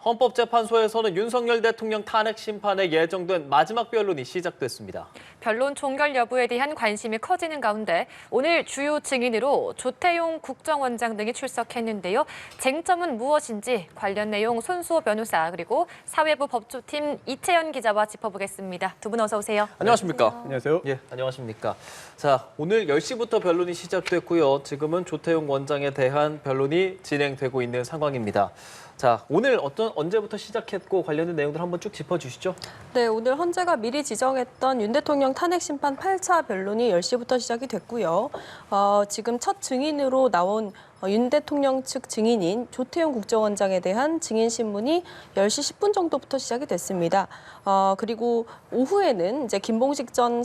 헌법재판소에서는 윤석열 대통령 탄핵 심판에 예정된 마지막 변론이 시작됐습니다. 변론 종결 여부에 대한 관심이 커지는 가운데 오늘 주요 증인으로 조태용 국정원장 등이 출석했는데요. 쟁점은 무엇인지 관련 내용 손수호 변호사 그리고 사회부 법조팀 이채연 기자와 짚어보겠습니다. 두 분 어서 오세요. 안녕하십니까? 안녕하세요. 예, 안녕하십니까? 자, 오늘 10시부터 변론이 시작됐고요. 지금은 조태용 원장에 대한 변론이 진행되고 있는 상황입니다. 자, 오늘 언제부터 시작했고 관련된 내용들 한번 쭉 짚어주시죠. 네, 오늘 헌재가 미리 지정했던 윤 대통령 탄핵 심판 8차 변론이 10시부터 시작이 됐고요. 지금 첫 증인으로 나온 윤 대통령 측 증인인 조태용 국정원장에 대한 증인 신문이 10시 10분 정도부터 시작이 됐습니다. 그리고 오후에는 이제 김봉식 전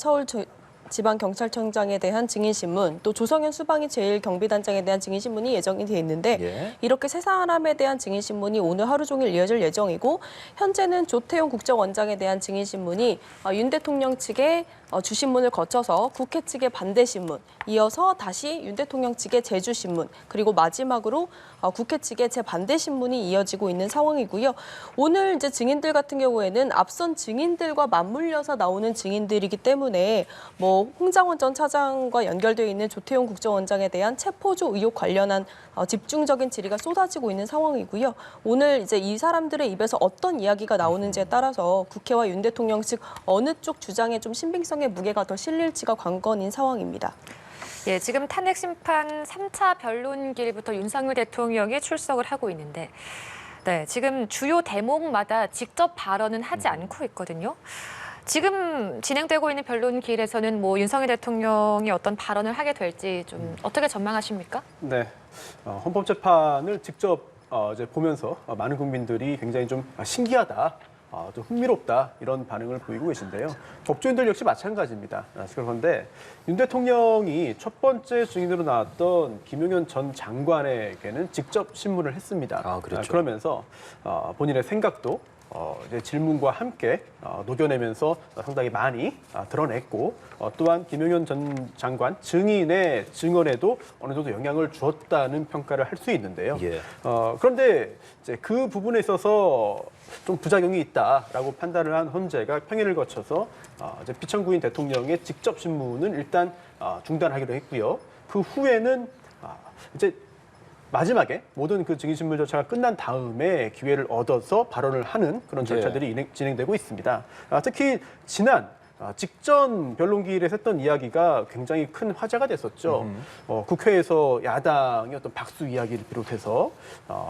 지방경찰청장에 대한 증인신문, 또 조성현 수방위 제1경비단장에 대한 증인신문이 예정이 돼 있는데 이렇게 세 사람에 대한 증인신문이 오늘 하루 종일 이어질 예정이고 현재는 조태용 국정원장에 대한 증인신문이 윤 대통령 측의 주신문을 거쳐서 국회 측의 반대신문, 이어서 다시 윤 대통령 측의 제주신문, 그리고 마지막으로 국회 측의 재반대신문이 이어지고 있는 상황이고요. 오늘 이제 증인들 같은 경우에는 앞선 증인들과 맞물려서 나오는 증인들이기 때문에 홍장원 전 차장과 연결되어 있는 조태용 국정원장에 대한 체포조 의혹 관련한 집중적인 질의가 쏟아지고 있는 상황이고요. 오늘 이제 이 사람들의 입에서 어떤 이야기가 나오는지에 따라서 국회와 윤 대통령 측 어느 쪽 주장에 좀 신빙성의 무게가 더 실릴지가 관건인 상황입니다. 예, 지금 탄핵 심판 3차 변론길부터 윤석열 대통령이 출석을 하고 있는데 네, 지금 주요 대목마다 직접 발언은 하지 않고 있거든요. 지금 진행되고 있는 변론길에서는 윤석열 대통령이 어떤 발언을 하게 될지 좀 어떻게 전망하십니까? 네, 헌법재판을 직접 이제 보면서 많은 국민들이 굉장히 좀 신기하다, 좀 흥미롭다 이런 반응을 보이고 계신데요. 법조인들 역시 마찬가지입니다. 그런데 윤 대통령이 첫 번째 증인으로 나왔던 김용현 전 장관에게는 직접 신문을 했습니다. 그렇죠. 그러면서 본인의 생각도 이제 질문과 함께 녹여내면서 상당히 많이 드러냈고 또한 김용현 전 장관 증인의 증언에도 어느 정도 영향을 주었다는 평가를 할 수 있는데요. 그런데 이제 그 부분에 있어서 좀 부작용이 있다라고 판단을 한 헌재가 평일을 거쳐서 이제 피청구인 대통령의 직접 신문은 일단 중단하기로 했고요. 그 후에는 이제 마지막에 모든 그 증인신문 절차가 끝난 다음에 기회를 얻어서 발언을 하는 그런 절차들이 진행되고 있습니다. 특히 지난 직전 변론기일에 했던 이야기가 굉장히 큰 화제가 됐었죠. 국회에서 야당의 어떤 박수 이야기를 비롯해서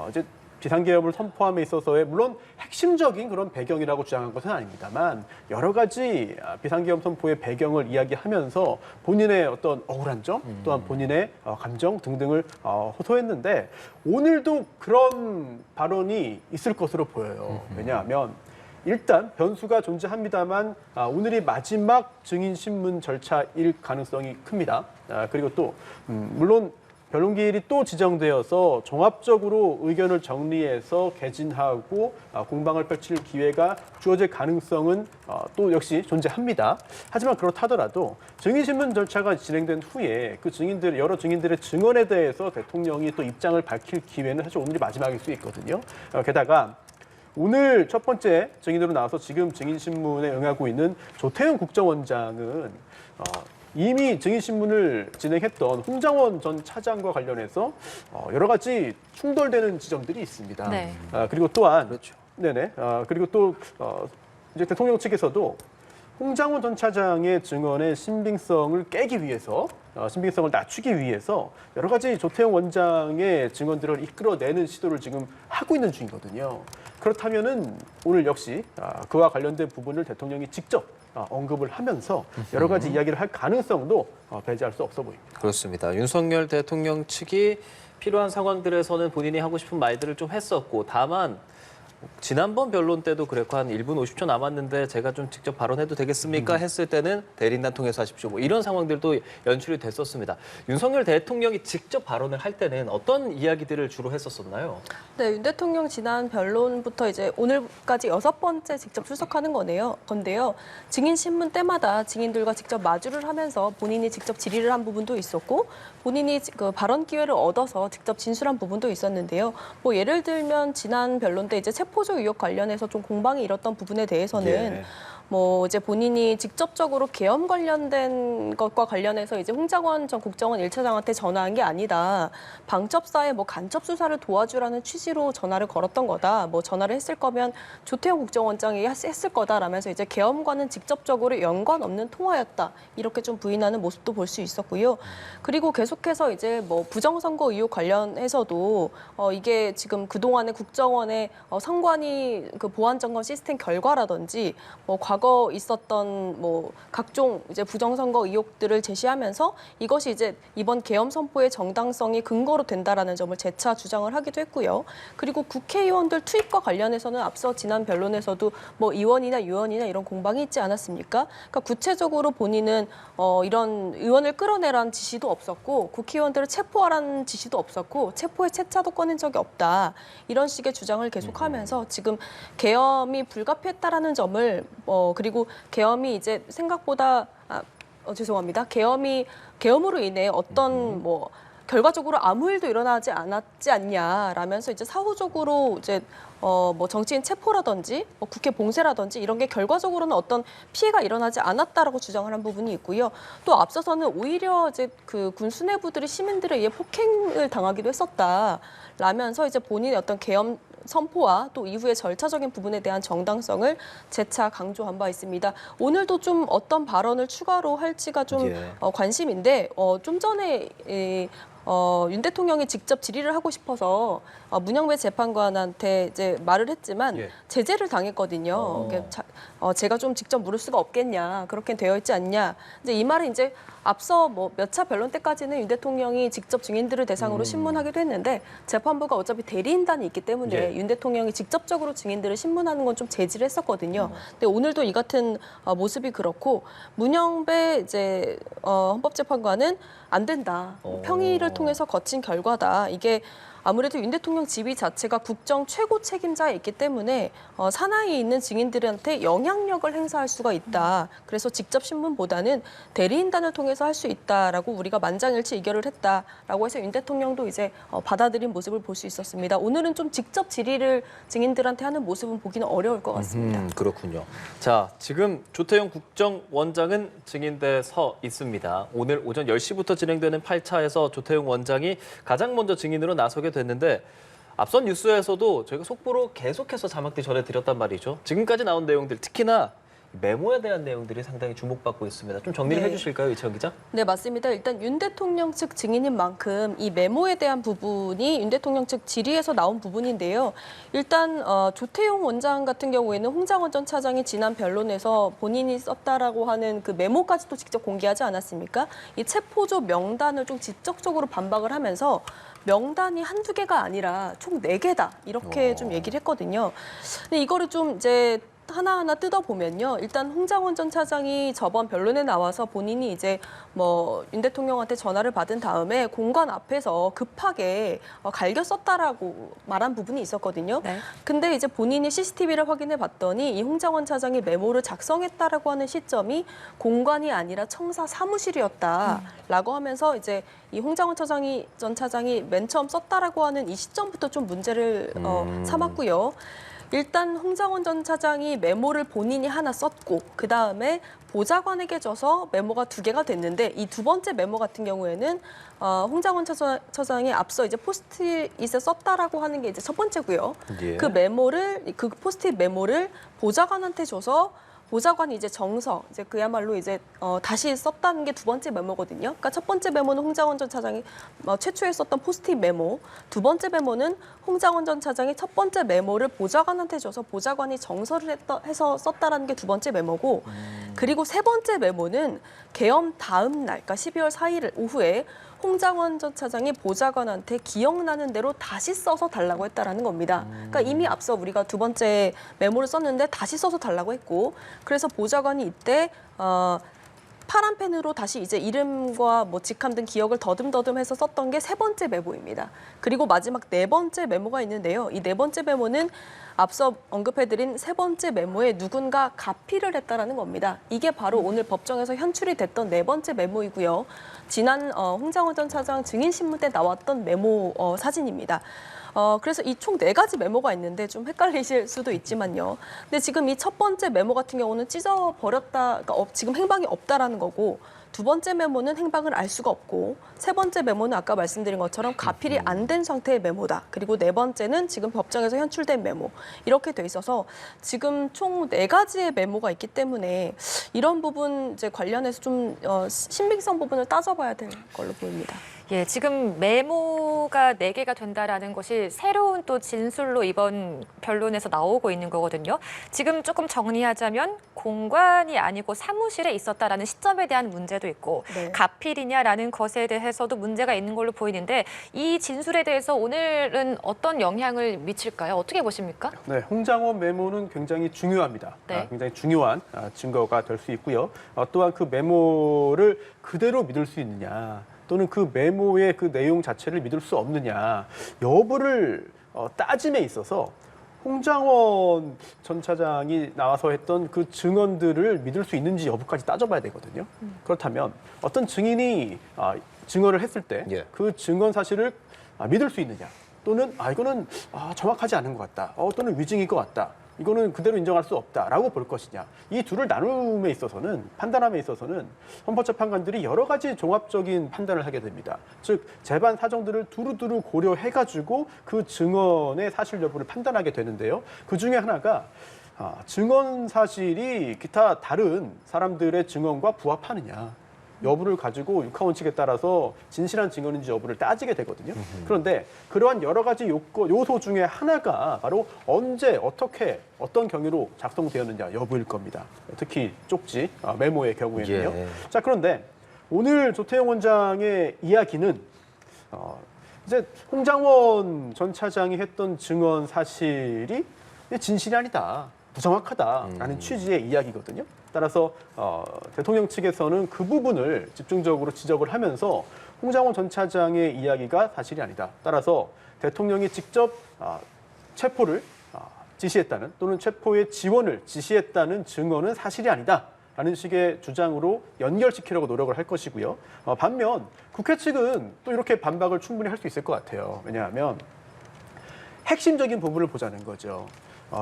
이제 비상계엄을 선포함에 있어서의 물론 핵심적인 그런 배경이라고 주장한 것은 아닙니다만 여러 가지 비상계엄 선포의 배경을 이야기하면서 본인의 어떤 억울한 점 또한 본인의 감정 등등을 호소했는데 오늘도 그런 발언이 있을 것으로 보여요. 왜냐하면 일단 변수가 존재합니다만 오늘이 마지막 증인신문 절차일 가능성이 큽니다. 그리고 또 물론 변론기일이 또 지정되어서 종합적으로 의견을 정리해서 개진하고 공방을 펼칠 기회가 주어질 가능성은 또 역시 존재합니다. 하지만 그렇다더라도 증인신문 절차가 진행된 후에 그 여러 증인들의 증언에 대해서 대통령이 또 입장을 밝힐 기회는 사실 오늘이 마지막일 수 있거든요. 게다가 오늘 첫 번째 증인으로 나와서 지금 증인신문에 응하고 있는 조태용 국정원장은 이미 증인신문을 진행했던 홍장원 전 차장과 관련해서 여러 가지 충돌되는 지점들이 있습니다. 네. 그리고 또한 그렇죠. 그리고 또 이제 대통령 측에서도 홍장원 전 차장의 증언의 신빙성을 깨기 위해서 신빙성을 낮추기 위해서 여러 가지 조태용 원장의 증언들을 이끌어내는 시도를 지금 하고 있는 중이거든요. 그렇다면은 오늘 역시 그와 관련된 부분을 대통령이 직접 언급을 하면서 여러 가지 이야기를 할 가능성도 배제할 수 없어 보입니다. 그렇습니다. 윤석열 대통령 측이 필요한 상황들에서는 본인이 하고 싶은 말들을 좀 했었고 다만 지난번 변론 때도 그랬고 한 1분 50초 남았는데 제가 좀 직접 발언해도 되겠습니까? 했을 때는 대리인단 통해서 하십시오. 이런 상황들도 연출이 됐었습니다. 윤석열 대통령이 직접 발언을 할 때는 어떤 이야기들을 주로 했었었나요? 네, 윤 대통령 지난 변론부터 이제 오늘까지 6번째 직접 출석하는 건데요. 증인 신문 때마다 증인들과 직접 마주를 하면서 본인이 직접 질의를 한 부분도 있었고 본인이 그 발언 기회를 얻어서 직접 진술한 부분도 있었는데요. 예를 들면 지난 변론 때 이제 체포조 의혹 관련해서 좀 공방이 일었던 부분에 대해서는 예. 뭐 이제 본인이 직접적으로 계엄 관련된 것과 관련해서 이제 홍장원 전 국정원 1차장한테 전화한 게 아니다. 방첩사의 뭐 간첩 수사를 도와주라는 취지로 전화를 걸었던 거다. 뭐 전화를 했을 거면 조태용 국정원장이 했을 거다라면서 이제 계엄과는 직접적으로 연관 없는 통화였다. 이렇게 좀 부인하는 모습도 볼 수 있었고요. 그리고 계속해서 이제 뭐 부정선거 의혹 관련해서도 이게 지금 그동안의 국정원의 선관위 그 보안 점검 시스템 결과라든지 뭐 과거 있었던 뭐 각종 이제 부정선거 의혹들을 제시하면서 이것이 이제 이번 계엄 선포의 정당성이 근거로 된다라는 점을 재차 주장을 하기도 했고요. 그리고 국회의원들 투입과 관련해서는 앞서 지난 변론에서도 뭐 의원이나 유원이나 이런 공방이 있지 않았습니까? 그러니까 구체적으로 본인은 이런 의원을 끌어내라는 지시도 없었고 국회의원들을 체포하라는 지시도 없었고 체포의 채차도 꺼낸 적이 없다. 이런 식의 주장을 계속하면서 지금 계엄이 불가피했다라는 점을 그리고 계엄이 이제 생각보다 죄송합니다. 계엄으로 인해 어떤 뭐 결과적으로 아무 일도 일어나지 않았지 않냐라면서 이제 사후적으로 이제 뭐 정치인 체포라든지 뭐 국회 봉쇄라든지 이런 게 결과적으로는 어떤 피해가 일어나지 않았다라고 주장을 한 부분이 있고요. 또 앞서서는 오히려 이제 그 군 수뇌부들이 시민들에 의해 폭행을 당하기도 했었다라면서 이제 본인의 어떤 계엄 선포와 또 이후의 절차적인 부분에 대한 정당성을 재차 강조한 바 있습니다. 오늘도 좀 어떤 발언을 추가로 할지가 좀 관심인데 좀 전에 윤 대통령이 직접 질의를 하고 싶어서 문영배 재판관한테 이제 말을 했지만 제재를 당했거든요. 제가 좀 직접 물을 수가 없겠냐, 그렇게 되어 있지 않냐. 이제 이 말은 이제 앞서 뭐 몇 차 변론 때까지는 윤 대통령이 직접 증인들을 대상으로 신문하기도 했는데 재판부가 어차피 대리인단이 있기 때문에 윤 대통령이 직접적으로 증인들을 신문하는 건 좀 제지를 했었거든요. 근데 오늘도 이 같은 모습이 그렇고 문영배 이제 헌법재판관은 안 된다. 평의를 통해서 거친 결과다. 이게 아무래도 윤 대통령 지위 자체가 국정 최고 책임자에 있기 때문에 산하에 있는 증인들한테 영향력을 행사할 수가 있다. 그래서 직접 신문보다는 대리인단을 통해서 할 수 있다라고 우리가 만장일치 의결을 했다라고 해서 윤 대통령도 이제 받아들인 모습을 볼 수 있었습니다. 오늘은 좀 직접 질의를 증인들한테 하는 모습은 보기는 어려울 것 같습니다. 그렇군요. 자, 지금 조태용 국정원장은 증인대에 서 있습니다. 오늘 오전 10시부터 진행되는 8차에서 조태용 원장이 가장 먼저 증인으로 나서게 됐는데 앞선 뉴스에서도 저희가 속보로 계속해서 자막들 전해드렸단 말이죠. 지금까지 나온 내용들, 특히나 메모에 대한 내용들이 상당히 주목받고 있습니다. 좀 정리를 해주실까요, 이채영 기자? 네, 맞습니다. 일단 윤 대통령 측 증인인 만큼 이 메모에 대한 부분이 윤 대통령 측 질의에서 나온 부분인데요. 일단 조태용 원장 같은 경우에는 홍장원 전 차장이 지난 변론에서 본인이 썼다라고 하는 그 메모까지도 직접 공개하지 않았습니까? 이 체포조 명단을 좀 직접적으로 반박을 하면서 명단이 한두 개가 아니라 총 4개다. 이렇게 좀 얘기를 했거든요. 근데 이거를 좀 이제 하나하나 뜯어보면요. 일단 홍장원 전 차장이 저번 변론에 나와서 본인이 이제 뭐 윤 대통령한테 전화를 받은 다음에 공관 앞에서 급하게 갈겨 썼다라고 말한 부분이 있었거든요. 네. 근데 이제 본인이 CCTV를 확인해 봤더니 이 홍장원 차장이 메모를 작성했다라고 하는 시점이 공관이 아니라 청사 사무실이었다라고 하면서 이제 이 홍장원 전 차장이 맨 처음 썼다라고 하는 이 시점부터 좀 문제를 삼았고요. 일단 홍장원 전 차장이 메모를 본인이 하나 썼고 그다음에 보좌관에게 줘서 메모가 2개가 됐는데 이 두 번째 메모 같은 경우에는 홍장원 차장이 앞서 이제 포스트잇에 썼다라고 하는 게 이제 첫 번째고요. 그 포스트잇 메모를 보좌관한테 줘서 보좌관이 이제 정서, 이제 그야말로 이제 다시 썼다는 게 두 번째 메모거든요. 그러니까 첫 번째 메모는 홍장원 전 차장이 최초에 썼던 포스트잇 메모, 두 번째 메모는 홍장원 전 차장이 첫 번째 메모를 보좌관한테 줘서 보좌관이 정서를 해서 썼다라는 게 두 번째 메모고, 그리고 세 번째 메모는 계엄 다음 날, 그러니까 12월 4일 오후에 홍장원 전 차장이 보좌관한테 기억나는 대로 다시 써서 달라고 했다라는 겁니다. 그러니까 이미 앞서 우리가 두 번째 메모를 썼는데 다시 써서 달라고 했고, 그래서 보좌관이 이때 파란 펜으로 다시 이제 이름과 뭐 직함 등 기억을 더듬더듬해서 썼던 게 세 번째 메모입니다. 그리고 마지막 4번째 메모가 있는데요. 이 4번째 메모는 앞서 언급해드린 세 번째 메모에 누군가 가피를 했다라는 겁니다. 이게 바로 오늘 법정에서 현출이 됐던 4번째 메모이고요. 지난 홍장원 전 차장 증인신문 때 나왔던 메모 사진입니다. 그래서 이 총 4가지 메모가 있는데 좀 헷갈리실 수도 있지만요. 근데 지금 이 첫 번째 메모 같은 경우는 찢어버렸다, 그러니까 지금 행방이 없다라는 거고, 두 번째 메모는 행방을 알 수가 없고, 세 번째 메모는 아까 말씀드린 것처럼 가필이 안 된 상태의 메모다. 그리고 네 번째는 지금 법정에서 현출된 메모. 이렇게 돼 있어서 지금 총 4가지의 메모가 있기 때문에 이런 부분 이제 관련해서 좀 신빙성 부분을 따져봐야 될 걸로 보입니다. 예, 지금 메모가 4개가 된다라는 것이 새로운 또 진술로 이번 변론에서 나오고 있는 거거든요. 지금 조금 정리하자면 공관이 아니고 사무실에 있었다라는 시점에 대한 문제도 있고 네. 가필이냐라는 것에 대해서도 문제가 있는 걸로 보이는데 이 진술에 대해서 오늘은 어떤 영향을 미칠까요? 어떻게 보십니까? 네, 홍장원 메모는 굉장히 중요합니다. 네. 굉장히 중요한 증거가 될 수 있고요. 또한 그 메모를 그대로 믿을 수 있느냐, 또는 그 메모의 그 내용 자체를 믿을 수 없느냐 여부를 따짐에 있어서 홍장원 전 차장이 나와서 했던 그 증언들을 믿을 수 있는지 여부까지 따져봐야 되거든요. 그렇다면 어떤 증인이 증언을 했을 때 그 증언 사실을 믿을 수 있느냐, 또는 이거는 정확하지 않은 것 같다, 또는 위증일 것 같다, 이거는 그대로 인정할 수 없다라고 볼 것이냐. 이 둘을 나눔에 있어서는, 판단함에 있어서는 헌법재판관들이 여러 가지 종합적인 판단을 하게 됩니다. 즉 재반 사정들을 두루두루 고려해가지고 그 증언의 사실 여부를 판단하게 되는데요. 그 중에 하나가 증언 사실이 기타 다른 사람들의 증언과 부합하느냐 여부를 가지고 육하원칙에 따라서 진실한 증언인지 여부를 따지게 되거든요. 그런데 그러한 여러 가지 요소 중에 하나가 바로 언제, 어떻게, 어떤 경위로 작성되었느냐 여부일 겁니다. 특히 쪽지, 메모의 경우에는요. 자, 그런데 오늘 조태용 원장의 이야기는 이제 홍장원 전 차장이 했던 증언 사실이 진실이 아니다, 부정확하다라는 취지의 이야기거든요. 따라서 대통령 측에서는 그 부분을 집중적으로 지적을 하면서 홍장원 전 차장의 이야기가 사실이 아니다. 따라서 대통령이 직접 체포를 지시했다는, 또는 체포의 지원을 지시했다는 증언은 사실이 아니다 라는 식의 주장으로 연결시키려고 노력을 할 것이고요. 반면 국회 측은 또 이렇게 반박을 충분히 할 수 있을 것 같아요. 왜냐하면 핵심적인 부분을 보자는 거죠.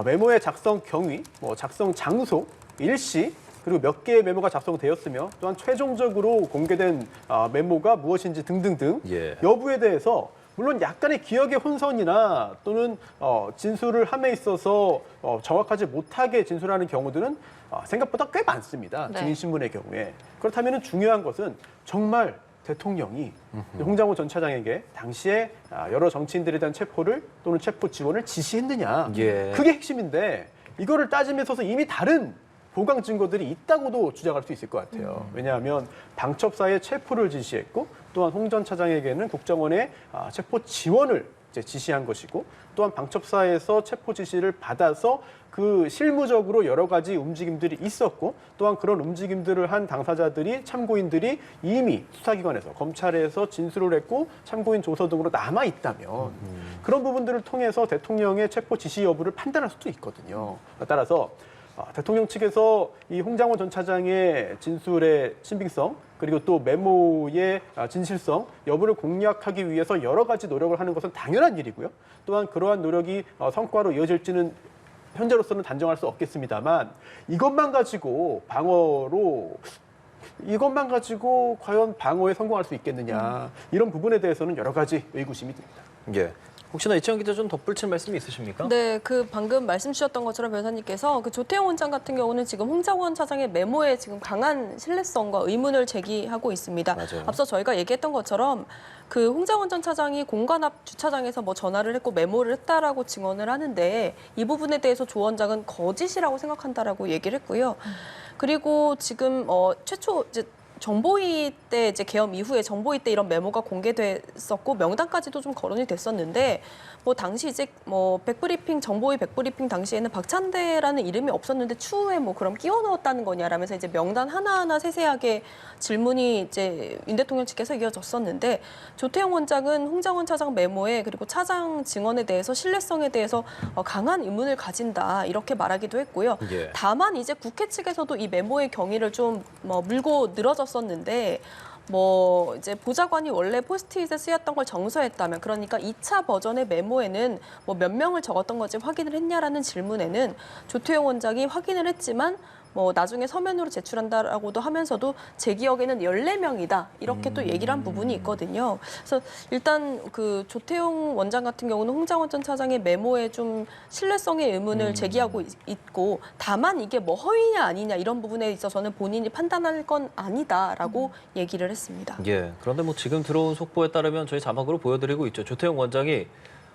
메모의 작성 경위, 작성 장소, 일시, 그리고 몇 개의 메모가 작성되었으며, 또한 최종적으로 공개된 메모가 무엇인지 등등등 여부에 대해서 물론 약간의 기억의 혼선이나 또는 진술을 함에 있어서 정확하지 못하게 진술하는 경우들은 생각보다 꽤 많습니다. 네. 증인신문의 경우에. 그렇다면 중요한 것은 정말 대통령이 홍장원 전 차장에게 당시에 여러 정치인들에 대한 체포를 또는 체포 지원을 지시했느냐. 그게 핵심인데 이거를 따짐에 있어서 이미 다른 보강 증거들이 있다고도 주장할 수 있을 것 같아요. 왜냐하면 방첩사에 체포를 지시했고, 또한 홍 전 차장에게는 국정원의 체포 지원을 지시한 것이고, 또한 방첩사에서 체포 지시를 받아서 그 실무적으로 여러 가지 움직임들이 있었고, 또한 그런 움직임들을 한 당사자들이, 참고인들이 이미 수사기관에서, 검찰에서 진술을 했고 참고인 조서 등으로 남아 있다면 그런 부분들을 통해서 대통령의 체포 지시 여부를 판단할 수도 있거든요. 따라서 대통령 측에서 이 홍장원 전 차장의 진술의 신빙성, 그리고 또 메모의 진실성 여부를 공략하기 위해서 여러 가지 노력을 하는 것은 당연한 일이고요. 또한 그러한 노력이 성과로 이어질지는 현재로서는 단정할 수 없겠습니다만, 이것만 가지고 과연 방어에 성공할 수 있겠느냐, 이런 부분에 대해서는 여러 가지 의구심이 듭니다. 혹시나 이채영 기자 좀 덧붙일 말씀이 있으십니까? 네, 그 방금 말씀 주셨던 것처럼 변호사님께서 그 조태용 원장 같은 경우는 지금 홍장원 차장의 메모에 지금 강한 신뢰성과 의문을 제기하고 있습니다. 맞아요. 앞서 저희가 얘기했던 것처럼 그 홍장원 전 차장이 공관 앞 주차장에서 전화를 했고 메모를 했다라고 증언을 하는데, 이 부분에 대해서 조 원장은 거짓이라고 생각한다라고 얘기를 했고요. 그리고 지금 최초 정보위 때 계엄 이후에 정보위 때 이런 메모가 공개됐었고 명단까지도 좀 거론이 됐었는데, 당시 백브리핑, 정보위 백브리핑 당시에는 박찬대라는 이름이 없었는데 추후에 그럼 끼워 넣었다는 거냐라면서 명단 하나하나 세세하게 질문이 윤 대통령 측에서 이어졌었는데, 조태용 원장은 홍장원 차장 메모에, 그리고 차장 증언에 대해서 신뢰성에 대해서 강한 의문을 가진다 이렇게 말하기도 했고요. 다만 국회 측에서도 이 메모의 경위를 좀 물고 늘어졌었는데, 뭐 이제 보좌관이 원래 포스트잇에 쓰였던 걸 정서했다면, 그러니까 2차 버전의 메모에는 뭐 몇 명을 적었던 건지 확인을 했냐라는 질문에는 조태용 원장이 확인을 했지만 뭐 나중에 서면으로 제출한다라고도 하면서도 제 기억에는 14명이다 이렇게 또 얘기를 한 부분이 있거든요. 그래서 일단 그 조태용 원장 같은 경우는 홍장원 전 차장의 메모에 좀 신뢰성의 의문을 제기하고 있고, 다만 이게 뭐 허위냐 아니냐 이런 부분에 있어서는 본인이 판단할 건 아니다라고 얘기를 했습니다. 예. 그런데 뭐 지금 들어온 속보에 따르면 저희 자막으로 보여드리고 있죠. 조태용 원장이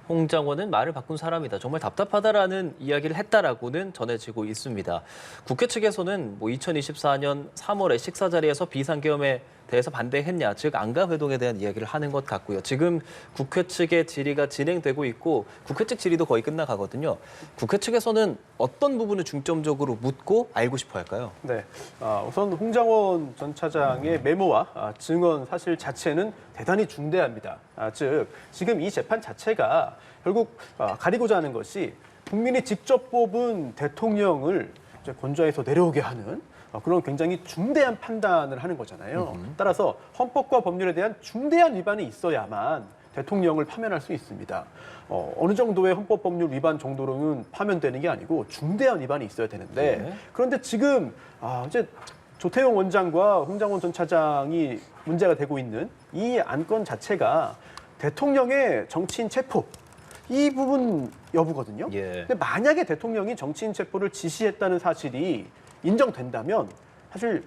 홍장원은 말을 바꾼 사람이다. 정말 답답하다라는 이야기를 했다라고는 전해지고 있습니다. 국회 측에서는 뭐 2024년 3월에 식사 자리에서 비상계엄에 대해서 반대했냐, 즉 안감 회동에 대한 이야기를 하는 것 같고요. 지금 국회 측의 질의가 진행되고 있고 국회 측 질의도 거의 끝나가거든요. 국회 측에서는 어떤 부분을 중점적으로 묻고 알고 싶어 할까요? 네, 우선 홍장원 전 차장의 메모와 증언 사실 자체는 대단히 중대합니다. 즉 지금 이 재판 자체가 결국 가리고자 하는 것이 국민이 직접 뽑은 대통령을 이제 권좌에서 내려오게 하는 그런 굉장히 중대한 판단을 하는 거잖아요. 따라서 헌법과 법률에 대한 중대한 위반이 있어야만 대통령을 파면할 수 있습니다. 어느 정도의 헌법 법률 위반 정도로는 파면되는 게 아니고 중대한 위반이 있어야 되는데, 그런데 지금 이제 조태용 원장과 홍장원 전 차장이 문제가 되고 있는 이 안건 자체가 대통령의 정치인 체포 이 부분 여부거든요. 예. 근데 만약에 대통령이 정치인 체포를 지시했다는 사실이 인정된다면 사실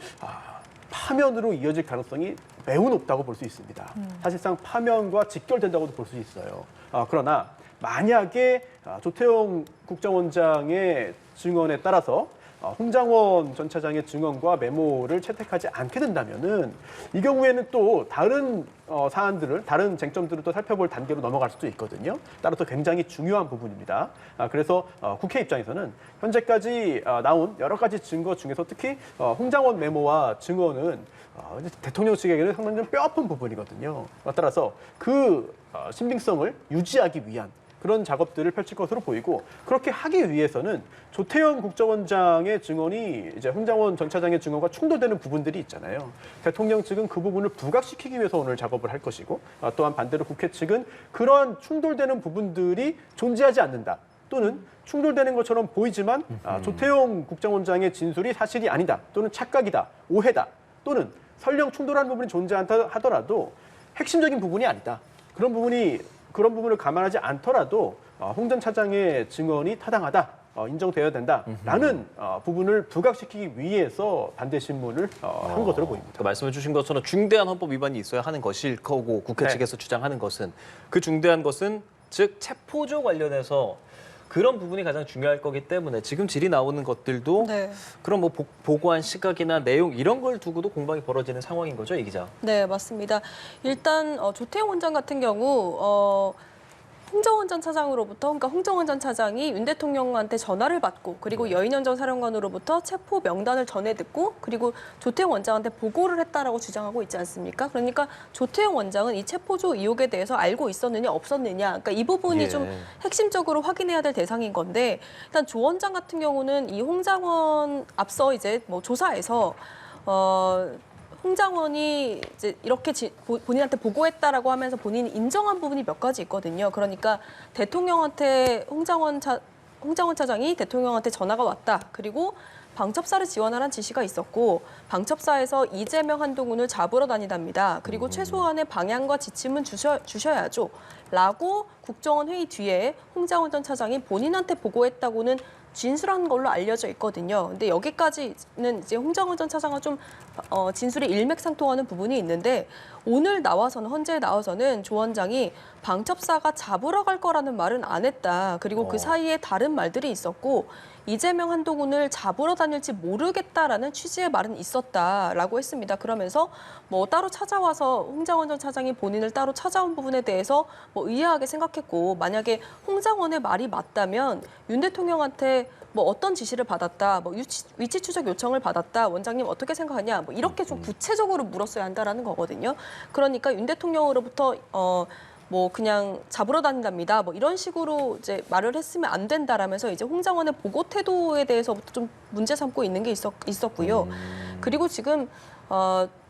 파면으로 이어질 가능성이 매우 높다고 볼 수 있습니다. 사실상 파면과 직결된다고도 볼 수 있어요. 그러나 만약에 조태용 국정원장의 증언에 따라서 홍장원 전 차장의 증언과 메모를 채택하지 않게 된다면은 이 경우에는 또 다른 사안들을, 다른 쟁점들을 또 살펴볼 단계로 넘어갈 수도 있거든요. 따라서 굉장히 중요한 부분입니다. 그래서 국회 입장에서는 현재까지 나온 여러 가지 증거 중에서 특히 홍장원 메모와 증언은 대통령 측에게는 상당히 좀 뼈아픈 부분이거든요. 따라서 그 신빙성을 유지하기 위한 그런 작업들을 펼칠 것으로 보이고, 그렇게 하기 위해서는 조태용 국정원장의 증언이 이제 홍장원 전 차장의 증언과 충돌되는 부분들이 있잖아요. 대통령 측은 그 부분을 부각시키기 위해서 오늘 작업을 할 것이고, 또한 반대로 국회 측은 그러한 충돌되는 부분들이 존재하지 않는다, 또는 충돌되는 것처럼 보이지만 조태용 국정원장의 진술이 사실이 아니다, 또는 착각이다, 오해다, 또는 설령 충돌하는 부분이 존재한다 하더라도 핵심적인 부분이 아니다, 그런 부분을 감안하지 않더라도 홍 전 차장의 증언이 타당하다, 인정되어야 된다라는 부분을 부각시키기 위해서 반대 신문을 한 것으로 보입니다. 말씀해 주신 것처럼 중대한 헌법 위반이 있어야 하는 것일 거고, 국회 네. 측에서 주장하는 것은 그 중대한 것은 즉 체포조 관련해서 그런 부분이 가장 중요할 거기 때문에 지금 질의 나오는 것들도 네. 그런 뭐 보고한 시각이나 내용 이런 걸 두고도 공방이 벌어지는 상황인 거죠, 이 기자? 네, 맞습니다. 일단 조태용 원장 같은 경우 홍정원 전 차장으로부터, 그러니까 홍정원 전 차장이 윤 대통령한테 전화를 받고, 그리고 여인현 전 사령관으로부터 체포 명단을 전해 듣고, 그리고 조태용 원장한테 보고를 했다라고 주장하고 있지 않습니까? 그러니까 조태용 원장은 이 체포조 의혹에 대해서 알고 있었느냐 없었느냐, 그러니까 이 부분이 예. 좀 핵심적으로 확인해야 될 대상인 건데, 일단 조 원장 같은 경우는 이 홍장원 앞서 이제 뭐 조사에서 홍장원이 이제 이렇게 본인한테 보고했다라고 하면서 본인이 인정한 부분이 몇 가지 있거든요. 그러니까 대통령한테 홍장원 차장이 대통령한테 전화가 왔다. 그리고 방첩사를 지원하라는 지시가 있었고, 방첩사에서 이재명, 한동훈을 잡으러 다니답니다. 그리고 최소한의 방향과 지침은 주셔야죠. 라고 국정원 회의 뒤에 홍장원 전 차장이 본인한테 보고했다고는 진술한 걸로 알려져 있거든요. 근데 여기까지는 이제 홍장원 전 차장과 좀 진술이 일맥상통하는 부분이 있는데, 오늘 나와서는, 헌재에 나와서는 조 원장이 방첩사가 잡으러 갈 거라는 말은 안 했다. 그리고 그 사이에 다른 말들이 있었고, 이재명, 한동훈을 잡으러 다닐지 모르겠다라는 취지의 말은 있었다라고 했습니다. 그러면서 뭐 따로 찾아와서 홍장원 전 차장이 본인을 따로 찾아온 부분에 대해서 뭐 의아하게 생각했고, 만약에 홍장원의 말이 맞다면 윤 대통령한테 뭐 어떤 지시를 받았다, 뭐 위치 추적 요청을 받았다, 원장님 어떻게 생각하냐, 뭐 이렇게 좀 구체적으로 물었어야 한다라는 거거든요. 그러니까 윤 대통령으로부터 뭐 그냥 잡으러 다닌답니다, 뭐 이런 식으로 이제 말을 했으면 안 된다라면서 이제 홍장원의 보고 태도에 대해서부터 좀 문제 삼고 있는 게 있었고요. 그리고 지금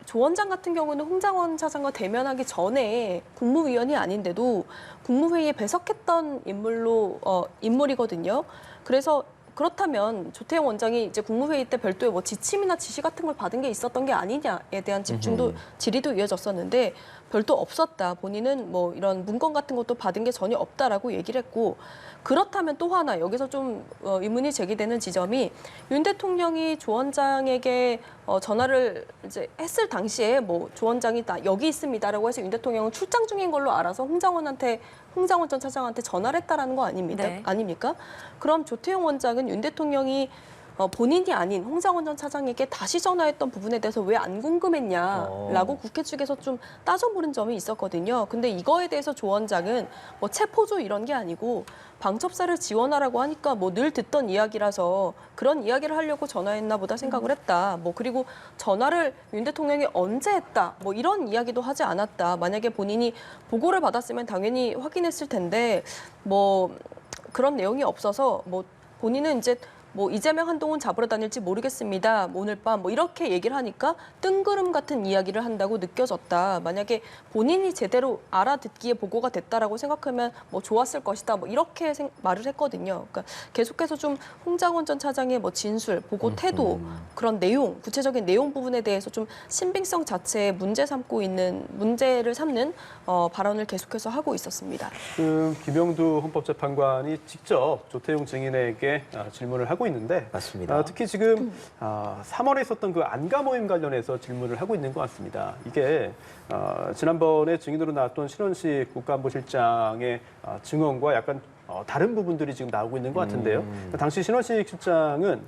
조 원장 같은 경우는 홍장원 차장과 대면하기 전에 국무위원이 아닌데도 국무회의에 배석했던 인물이거든요. 그래서 그렇다면 조태용 원장이 이제 국무회의 때 별도의 뭐 지침이나 지시 같은 걸 받은 게 있었던 게 아니냐에 대한 집중도 질의도 이어졌었는데 별도 없었다. 본인은 뭐 이런 문건 같은 것도 받은 게 전혀 없다라고 얘기를 했고 그렇다면 또 하나 여기서 좀 의문이 제기되는 지점이 윤 대통령이 조 원장에게 전화를 이제 했을 당시에 뭐 조 원장이 다 여기 있습니다라고 해서 윤 대통령은 출장 중인 걸로 알아서 홍장원 전 차장한테 전화를 했다라는 거 네. 아닙니까? 그럼 조태용 원장은 윤 대통령이 본인이 아닌 홍장원 전 차장에게 다시 전화했던 부분에 대해서 왜 안 궁금했냐라고 국회 측에서 좀 따져 물은 점이 있었거든요. 근데 이거에 대해서 조 원장은 뭐 체포조 이런 게 아니고 방첩사를 지원하라고 하니까 뭐 늘 듣던 이야기라서 그런 이야기를 하려고 전화했나 보다 생각을 했다. 뭐 그리고 전화를 윤 대통령이 언제 했다. 뭐 이런 이야기도 하지 않았다. 만약에 본인이 보고를 받았으면 당연히 확인했을 텐데 뭐 그런 내용이 없어서 뭐 본인은 이제 뭐 이재명 한동훈 잡으러 다닐지 모르겠습니다. 뭐 오늘 밤 뭐 이렇게 얘기를 하니까 뜬구름 같은 이야기를 한다고 느껴졌다. 만약에 본인이 제대로 알아듣기에 보고가 됐다라고 생각하면 뭐 좋았을 것이다. 뭐 이렇게 말을 했거든요. 그러니까 계속해서 좀 홍장원 전 차장의 뭐 진술, 보고 태도 그런 내용, 구체적인 내용 부분에 대해서 좀 신빙성 자체에 문제를 삼는 발언을 계속해서 하고 있었습니다. 김영두 헌법재판관이 직접 조태용 증인에게 질문을 하고 있는데 맞습니다. 특히 지금 3월에 있었던 그 안가 모임 관련해서 질문을 하고 있는 것 같습니다. 이게 지난번에 증인으로 나왔던 신원식 국가안보실장의 증언과 약간 다른 부분들이 지금 나오고 있는 것 같은데요. 당시 신원식 실장은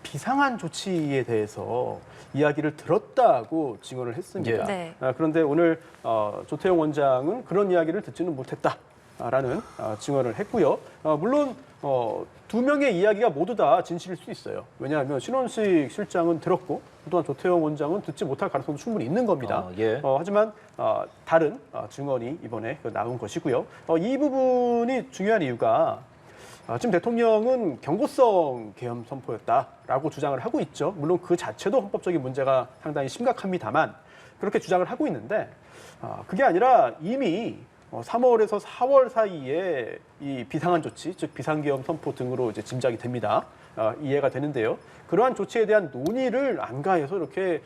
비상한 조치에 대해서 이야기를 들었다고 증언을 했습니다. 네. 그런데 오늘 조태용 원장은 그런 이야기를 듣지는 못했다라는 증언을 했고요. 물론 두 명의 이야기가 모두 다 진실일 수 있어요. 왜냐하면 신원식 실장은 들었고 또한 조태용 원장은 듣지 못할 가능성도 충분히 있는 겁니다. 예. 하지만 다른 증언이 이번에 나온 것이고요. 이 부분이 중요한 이유가 지금 대통령은 경고성 계엄 선포였다라고 주장을 하고 있죠. 물론 그 자체도 헌법적인 문제가 상당히 심각합니다만 그렇게 주장을 하고 있는데 그게 아니라 이미 3월에서 4월 사이에 이 비상한 조치, 즉 비상계엄 선포 등으로 이제 짐작이 됩니다. 이해가 되는데요. 그러한 조치에 대한 논의를 안가해서 이렇게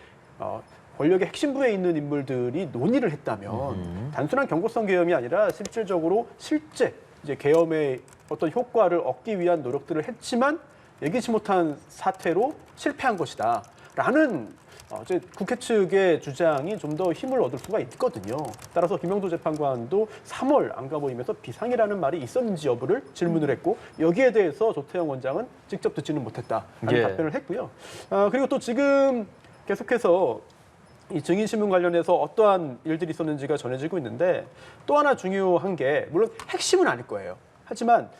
권력의 핵심부에 있는 인물들이 논의를 했다면 단순한 경고성 계엄이 아니라 실질적으로 실제 이제 계엄의 어떤 효과를 얻기 위한 노력들을 했지만 예기치 못한 사태로 실패한 것이다라는 이제 국회 측의 주장이 좀 더 힘을 얻을 수가 있거든요. 따라서 김영도 재판관도 3월 안가 모임에서 비상이라는 말이 있었는지 여부를 질문을 했고 여기에 대해서 조태용 원장은 직접 듣지는 못했다라는 예. 답변을 했고요. 그리고 또 지금 계속해서 이 증인신문 관련해서 어떠한 일들이 있었는지가 전해지고 있는데 또 하나 중요한 게 물론 핵심은 아닐 거예요. 하지만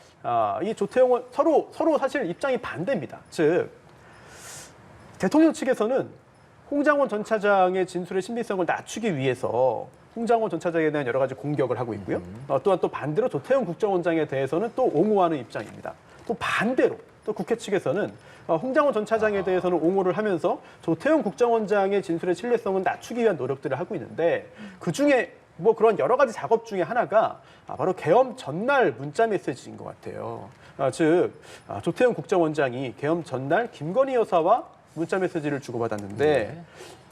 이 조태용은 서로 사실 입장이 반대입니다. 즉 대통령 측에서는 홍장원 전 차장의 진술의 신빙성을 낮추기 위해서 홍장원 전 차장에 대한 여러 가지 공격을 하고 있고요. 또한 또 반대로 조태용 국정원장에 대해서는 또 옹호하는 입장입니다. 또 반대로 또 국회 측에서는 홍장원 전 차장에 대해서는 옹호를 하면서 조태용 국정원장의 진술의 신뢰성은 낮추기 위한 노력들을 하고 있는데 그중에 뭐 그런 여러 가지 작업 중에 하나가 바로 계엄 전날 문자 메시지인 것 같아요. 즉 조태용 국정원장이 계엄 전날 김건희 여사와 문자 메시지를 주고받았는데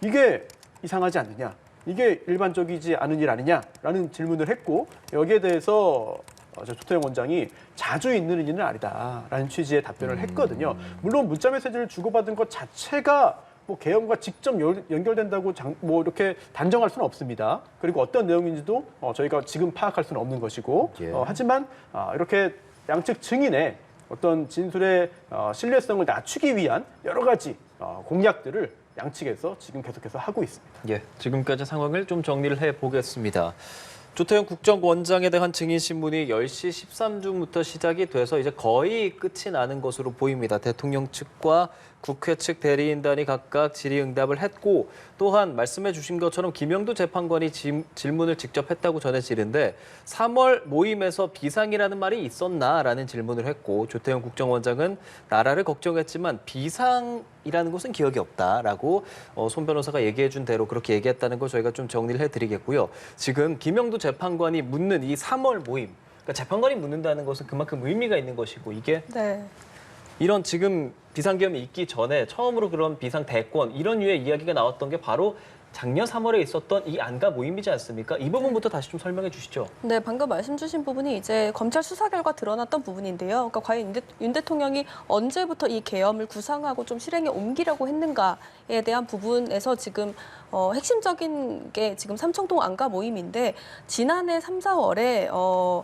이게 이상하지 않느냐? 이게 일반적이지 않은 일 아니냐라는 질문을 했고 여기에 대해서 조태용 원장이 자주 있는 일은 아니다라는 취지의 답변을 했거든요. 물론 문자 메시지를 주고받은 것 자체가 뭐 계엄과 직접 연결된다고 뭐 이렇게 단정할 수는 없습니다. 그리고 어떤 내용인지도 저희가 지금 파악할 수는 없는 것이고 예. 하지만 이렇게 양측 증인의 어떤 진술의 신뢰성을 낮추기 위한 여러 가지 공약들을 양측에서 지금 계속해서 하고 있습니다. 예, 지금까지 상황을 좀 정리를 해보겠습니다. 조태용 국정원장에 대한 증인 신문이 10시 13분부터 시작이 돼서 이제 거의 끝이 나는 것으로 보입니다. 대통령 측과 국회 측 대리인단이 각각 질의응답을 했고 또한 말씀해 주신 것처럼 김영두 재판관이 질문을 직접 했다고 전해지는데 3월 모임에서 비상이라는 말이 있었나라는 질문을 했고 조태용 국정원장은 나라를 걱정했지만 비상이라는 것은 기억이 없다라고 손 변호사가 얘기해 준 대로 그렇게 얘기했다는 걸 저희가 좀 정리를 해드리겠고요. 지금 김영두 재판관이 묻는 이 3월 모임, 그러니까 재판관이 묻는다는 것은 그만큼 의미가 있는 것이고 이게 네. 이런 지금 비상계엄이 있기 전에 처음으로 그런 비상 대권 이런 류의 이야기가 나왔던 게 바로 작년 3월에 있었던 이 안가 모임이지 않습니까? 이 부분부터 다시 좀 설명해 주시죠. 네, 방금 말씀 주신 부분이 이제 검찰 수사 결과 드러났던 부분인데요. 그러니까 과연 윤 대통령이 언제부터 이 계엄을 구상하고 좀 실행에 옮기려고 했는가에 대한 부분에서 지금 핵심적인 게 지금 삼청동 안가 모임인데 지난해 3, 4월에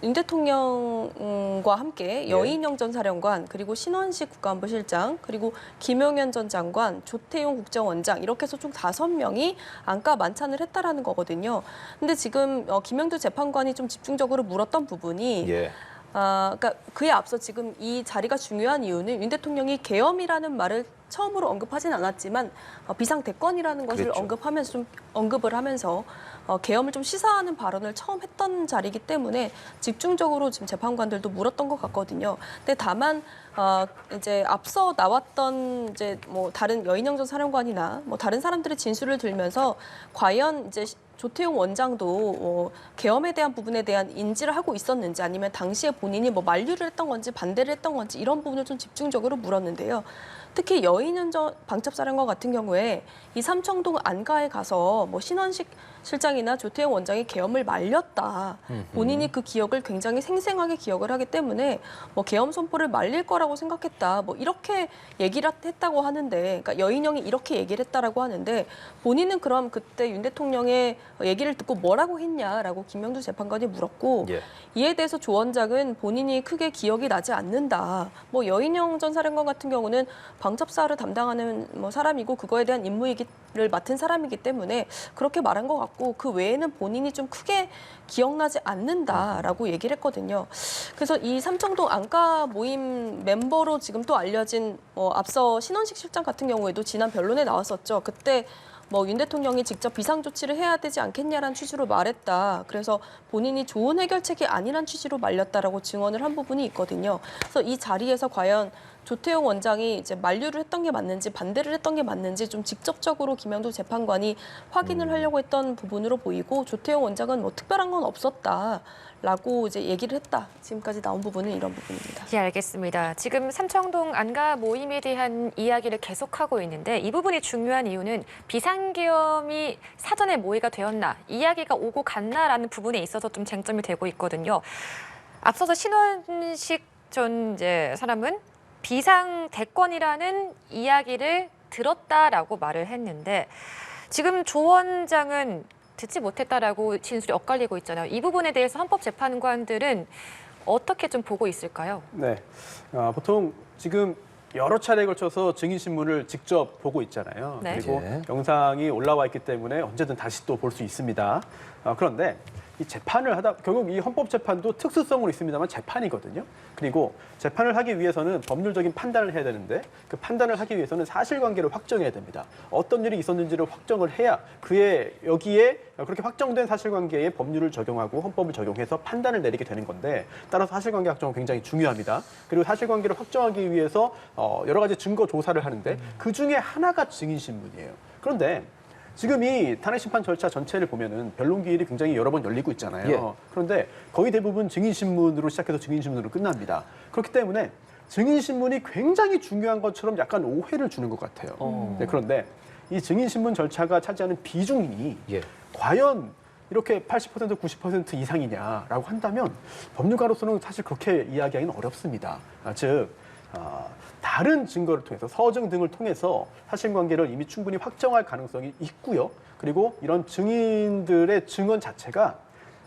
윤 대통령과 함께 여인영 전 사령관 그리고 신원식 국가안보실장 그리고 김용현 전 장관 조태용 국정원장 이렇게 해서 총 5명이 안가 만찬을 했다라는 거거든요. 근데 지금 김영두 재판관이 좀 집중적으로 물었던 부분이 그러니까 그에 앞서 지금 이 자리가 중요한 이유는 윤 대통령이 계엄이라는 말을 처음으로 언급하진 않았지만 비상대권이라는 것을 그랬죠. 언급을 하면서 계엄을 좀 시사하는 발언을 처음 했던 자리이기 때문에 집중적으로 지금 재판관들도 물었던 것 같거든요. 근데 다만 이제 앞서 나왔던 이제 뭐 다른 여인영 전 사령관이나 뭐 다른 사람들의 진술을 들면서 과연 이제 조태용 원장도 계엄에 대한 부분에 대한 인지를 하고 있었는지 아니면 당시에 본인이 뭐 만류를 했던 건지 반대를 했던 건지 이런 부분을 좀 집중적으로 물었는데요. 특히 여인은 방첩사령관 같은 경우에 이 삼청동 안가에 가서 뭐 신원식 실장이나 조태용 원장이 계엄을 말렸다. 본인이 그 기억을 굉장히 생생하게 기억을 하기 때문에 뭐 계엄 선포를 말릴 거라고 생각했다. 뭐 이렇게 얘기를 했다고 하는데, 그러니까 여인영이 이렇게 얘기를 했다라고 하는데 본인은 그럼 그때 윤 대통령의 얘기를 듣고 뭐라고 했냐라고 김영두 재판관이 물었고 이에 대해서 조 원장은 본인이 크게 기억이 나지 않는다. 뭐 여인영 전 사령관 같은 경우는 방첩사를 담당하는 뭐 사람이고 그거에 대한 임무를 맡은 사람이기 때문에 그렇게 말한 것 같고 그 외에는 본인이 좀 크게 기억나지 않는다라고 얘기를 했거든요. 그래서 이 삼청동 안가 모임 멤버로 지금 또 알려진 앞서 신원식 실장 같은 경우에도 지난 변론에 나왔었죠. 그때 뭐 윤 대통령이 직접 비상 조치를 해야 되지 않겠냐라는 취지로 말했다. 그래서 본인이 좋은 해결책이 아니란 취지로 말렸다라고 증언을 한 부분이 있거든요. 그래서 이 자리에서 과연 조태용 원장이 이제 만류를 했던 게 맞는지 반대를 했던 게 맞는지 좀 직접적으로 김영두 재판관이 확인을 하려고 했던 부분으로 보이고 조태용 원장은 뭐 특별한 건 없었다라고 이제 얘기를 했다. 지금까지 나온 부분은 이런 부분입니다. 예, 알겠습니다. 지금 삼청동 안가 모임에 대한 이야기를 계속하고 있는데 이 부분이 중요한 이유는 비상계엄이 사전에 모의가 되었나, 이야기가 오고 갔나라는 부분에 있어서 좀 쟁점이 되고 있거든요. 앞서서 신원식 전 이제 사람은 비상 대권이라는 이야기를 들었다라고 말을 했는데 지금 조 원장은 듣지 못했다라고 진술이 엇갈리고 있잖아요. 이 부분에 대해서 헌법재판관들은 어떻게 좀 보고 있을까요? 네, 보통 지금 여러 차례에 걸쳐서 증인신문을 직접 보고 있잖아요. 네. 그리고 영상이 올라와 있기 때문에 언제든 다시 또 볼 수 있습니다. 그런데 이 재판을 하다 결국 이 헌법재판도 특수성은 있습니다만 재판이거든요. 그리고 재판을 하기 위해서는 법률적인 판단을 해야 되는데 그 판단을 하기 위해서는 사실관계를 확정해야 됩니다. 어떤 일이 있었는지를 확정을 해야 여기에 그렇게 확정된 사실관계에 법률을 적용하고 헌법을 적용해서 판단을 내리게 되는 건데 따라서 사실관계 확정은 굉장히 중요합니다. 그리고 사실관계를 확정하기 위해서 여러 가지 증거 조사를 하는데 그중에 하나가 증인신문이에요. 그런데 지금 이 탄핵심판 절차 전체를 보면은 변론기일이 굉장히 여러 번 열리고 있잖아요. 그런데 거의 대부분 증인신문으로 시작해서 증인신문으로 끝납니다. 그렇기 때문에 증인신문이 굉장히 중요한 것처럼 약간 오해를 주는 것 같아요. 네, 그런데 이 증인신문 절차가 차지하는 비중이 과연 이렇게 80%, 90% 이상이냐라고 한다면 법률가로서는 사실 그렇게 이야기하기는 어렵습니다. 즉 다른 증거를 통해서 서증 등을 통해서 사실관계를 이미 충분히 확정할 가능성이 있고요. 그리고 이런 증인들의 증언 자체가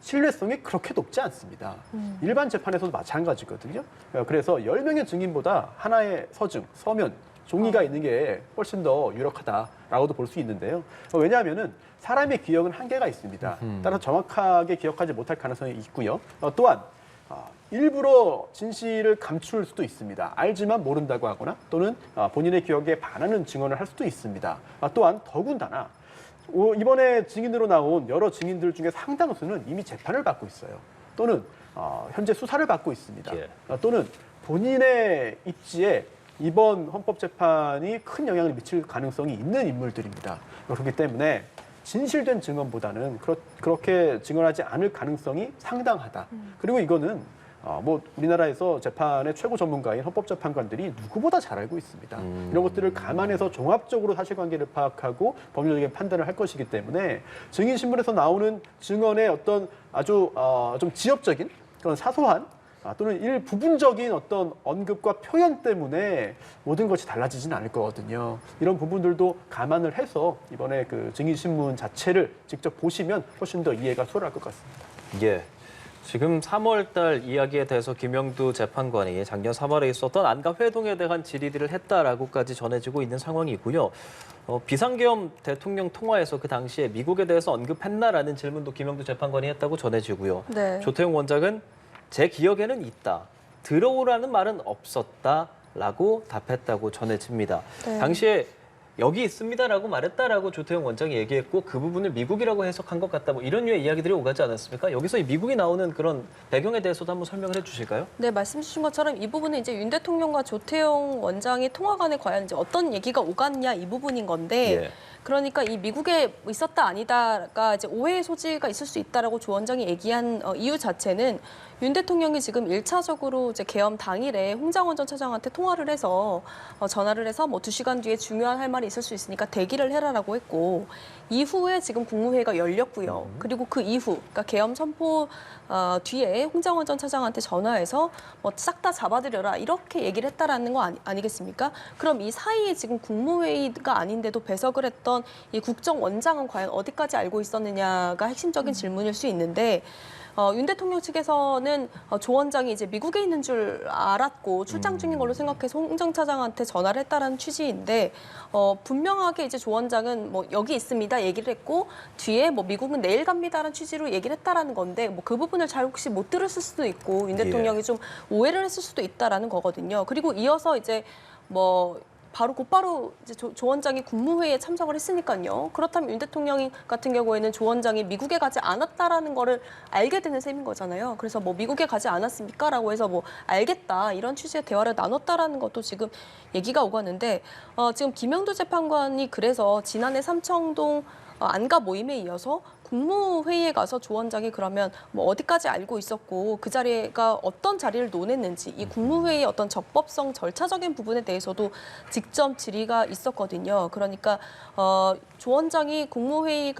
신뢰성이 그렇게 높지 않습니다. 일반 재판에서도 마찬가지거든요. 그래서 10명의 증인보다 하나의 서증, 서면, 종이가 있는 게 훨씬 더 유력하다라고도 볼 수 있는데요. 왜냐하면은 사람의 기억은 한계가 있습니다. 따라서 정확하게 기억하지 못할 가능성이 있고요. 또한 일부러 진실을 감출 수도 있습니다. 알지만 모른다고 하거나 또는 본인의 기억에 반하는 증언을 할 수도 있습니다. 또한 더군다나 이번에 증인으로 나온 여러 증인들 중에 상당수는 이미 재판을 받고 있어요. 또는 현재 수사를 받고 있습니다. 예. 또는 본인의 입지에 이번 헌법재판이 큰 영향을 미칠 가능성이 있는 인물들입니다. 그렇기 때문에 진실된 증언보다는 그렇게 증언하지 않을 가능성이 상당하다. 그리고 이거는 뭐 우리나라에서 재판의 최고 전문가인 헌법재판관들이 누구보다 잘 알고 있습니다. 이런 것들을 감안해서 종합적으로 사실관계를 파악하고 법률적인 판단을 할 것이기 때문에 증인 신문에서 나오는 증언의 어떤 아주 좀 지엽적인 그런 사소한 또는 일부분적인 어떤 언급과 표현 때문에 모든 것이 달라지진 않을 거거든요. 이런 부분들도 감안을 해서 이번에 그 증인 신문 자체를 직접 보시면 훨씬 더 이해가 수월할 것 같습니다. 예. 지금 3월 달 이야기에 대해서 김영두 재판관이 작년 3월에 있었던 안가 회동에 대한 질의들을 했다라고까지 전해지고 있는 상황이고요. 비상계엄 대통령 통화에서 그 당시에 미국에 대해서 언급했나라는 질문도 김영두 재판관이 했다고 전해지고요. 네. 조태용 원장은 제 기억에는 있다. 들어오라는 말은 없었다라고 답했다고 전해집니다. 네. 당시에 여기 있습니다라고 말했다라고 조태용 원장이 얘기했고 그 부분을 미국이라고 해석한 것 같다. 뭐 이런 류의 이야기들이 오가지 않았습니까? 여기서 이 미국이 나오는 그런 배경에 대해서도 한번 설명을 해주실까요? 네, 말씀 주신 것처럼 이 부분은 이제 윤 대통령과 조태용 원장이 통화 간에 과연 이제 어떤 얘기가 오갔냐 이 부분인 건데 예. 그러니까 이 미국에 있었다 아니다가 이제 오해의 소지가 있을 수 있다라고 조 원장이 얘기한 이유 자체는 윤 대통령이 지금 1차적으로 이제 계엄 당일에 홍장원 전 차장한테 통화를 해서 전화를 해서 뭐 2시간 뒤에 중요한 할 말이 있을 수 있으니까 대기를 해라라고 했고 이후에 지금 국무회의가 열렸고요. 그리고 그 이후 그러니까 계엄 선포 뒤에 홍장원 전 차장한테 전화해서 뭐 싹 다 잡아들여라 이렇게 얘기를 했다라는 거 아니겠습니까? 그럼 이 사이에 지금 국무회의가 아닌데도 배석을 했던 이 국정원장은 과연 어디까지 알고 있었느냐가 핵심적인 질문일 수 있는데 윤 대통령 측에서는 조 원장이 이제 미국에 있는 줄 알았고 출장 중인 걸로 생각해서 홍 전 차장한테 전화를 했다라는 취지인데 분명하게 이제 조 원장은 뭐 여기 있습니다 얘기를 했고 뒤에 뭐 미국은 내일 갑니다라는 취지로 얘기를 했다라는 건데 뭐 그 부분을 잘 혹시 못 들었을 수도 있고 윤 대통령이 좀 오해를 했을 수도 있다라는 거거든요. 그리고 이어서 이제 뭐 곧바로 이제 조 원장이 국무회의에 참석을 했으니까요. 그렇다면 윤 대통령 같은 경우에는 조 원장이 미국에 가지 않았다라는 거를 알게 되는 셈인 거잖아요. 그래서 뭐 미국에 가지 않았습니까라고 해서 뭐 알겠다 이런 취지의 대화를 나눴다라는 것도 지금 얘기가 오가는데 지금 김영두 재판관이 그래서 지난해 삼청동 안가 모임에 이어서 국무회의에 가서 조 원장이 그러면 뭐 어디까지 알고 있었고 그 자리가 어떤 자리를 논했는지 이 국무회의의 어떤 적법성 절차적인 부분에 대해서도 직접 질의가 있었거든요. 그러니까 조 원장이 국무회의에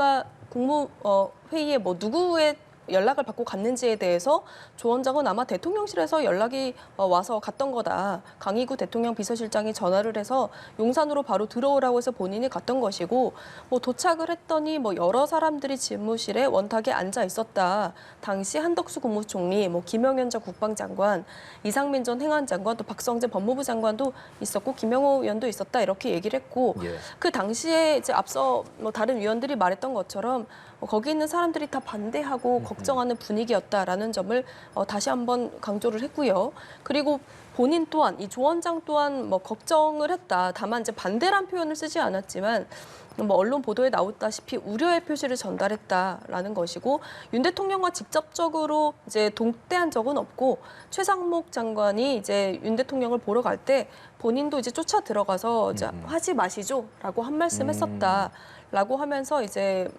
뭐 누구의 연락을 받고 갔는지에 대해서 조 원장은 아마 대통령실에서 연락이 와서 갔던 거다. 강희구 대통령 비서실장이 전화를 해서 용산으로 바로 들어오라고 해서 본인이 갔던 것이고 뭐 도착을 했더니 뭐 여러 사람들이 집무실에 원탁에 앉아 있었다. 당시 한덕수 국무총리, 뭐 김영현 전 국방장관, 이상민 전 행안장관, 또 박성재 법무부 장관도 있었고 김영호 의원도 있었다. 이렇게 얘기를 했고 예. 그 당시에 이제 앞서 뭐 다른 위원들이 말했던 것처럼 거기 있는 사람들이 다 반대하고 걱정하는 분위기였다라는 점을 다시 한번 강조를 했고요. 그리고 본인 또한 이 조 원장 또한 뭐 걱정을 했다. 다만 이제 반대란 표현을 쓰지 않았지만 뭐 언론 보도에 나왔다시피 우려의 표시를 전달했다라는 것이고 윤 대통령과 직접적으로 이제 동대한 적은 없고 최상목 장관이 이제 윤 대통령을 보러 갈 때 본인도 이제 쫓아 들어가서 이제 하지 마시죠라고 한 말씀 했었다라고 하면서 이제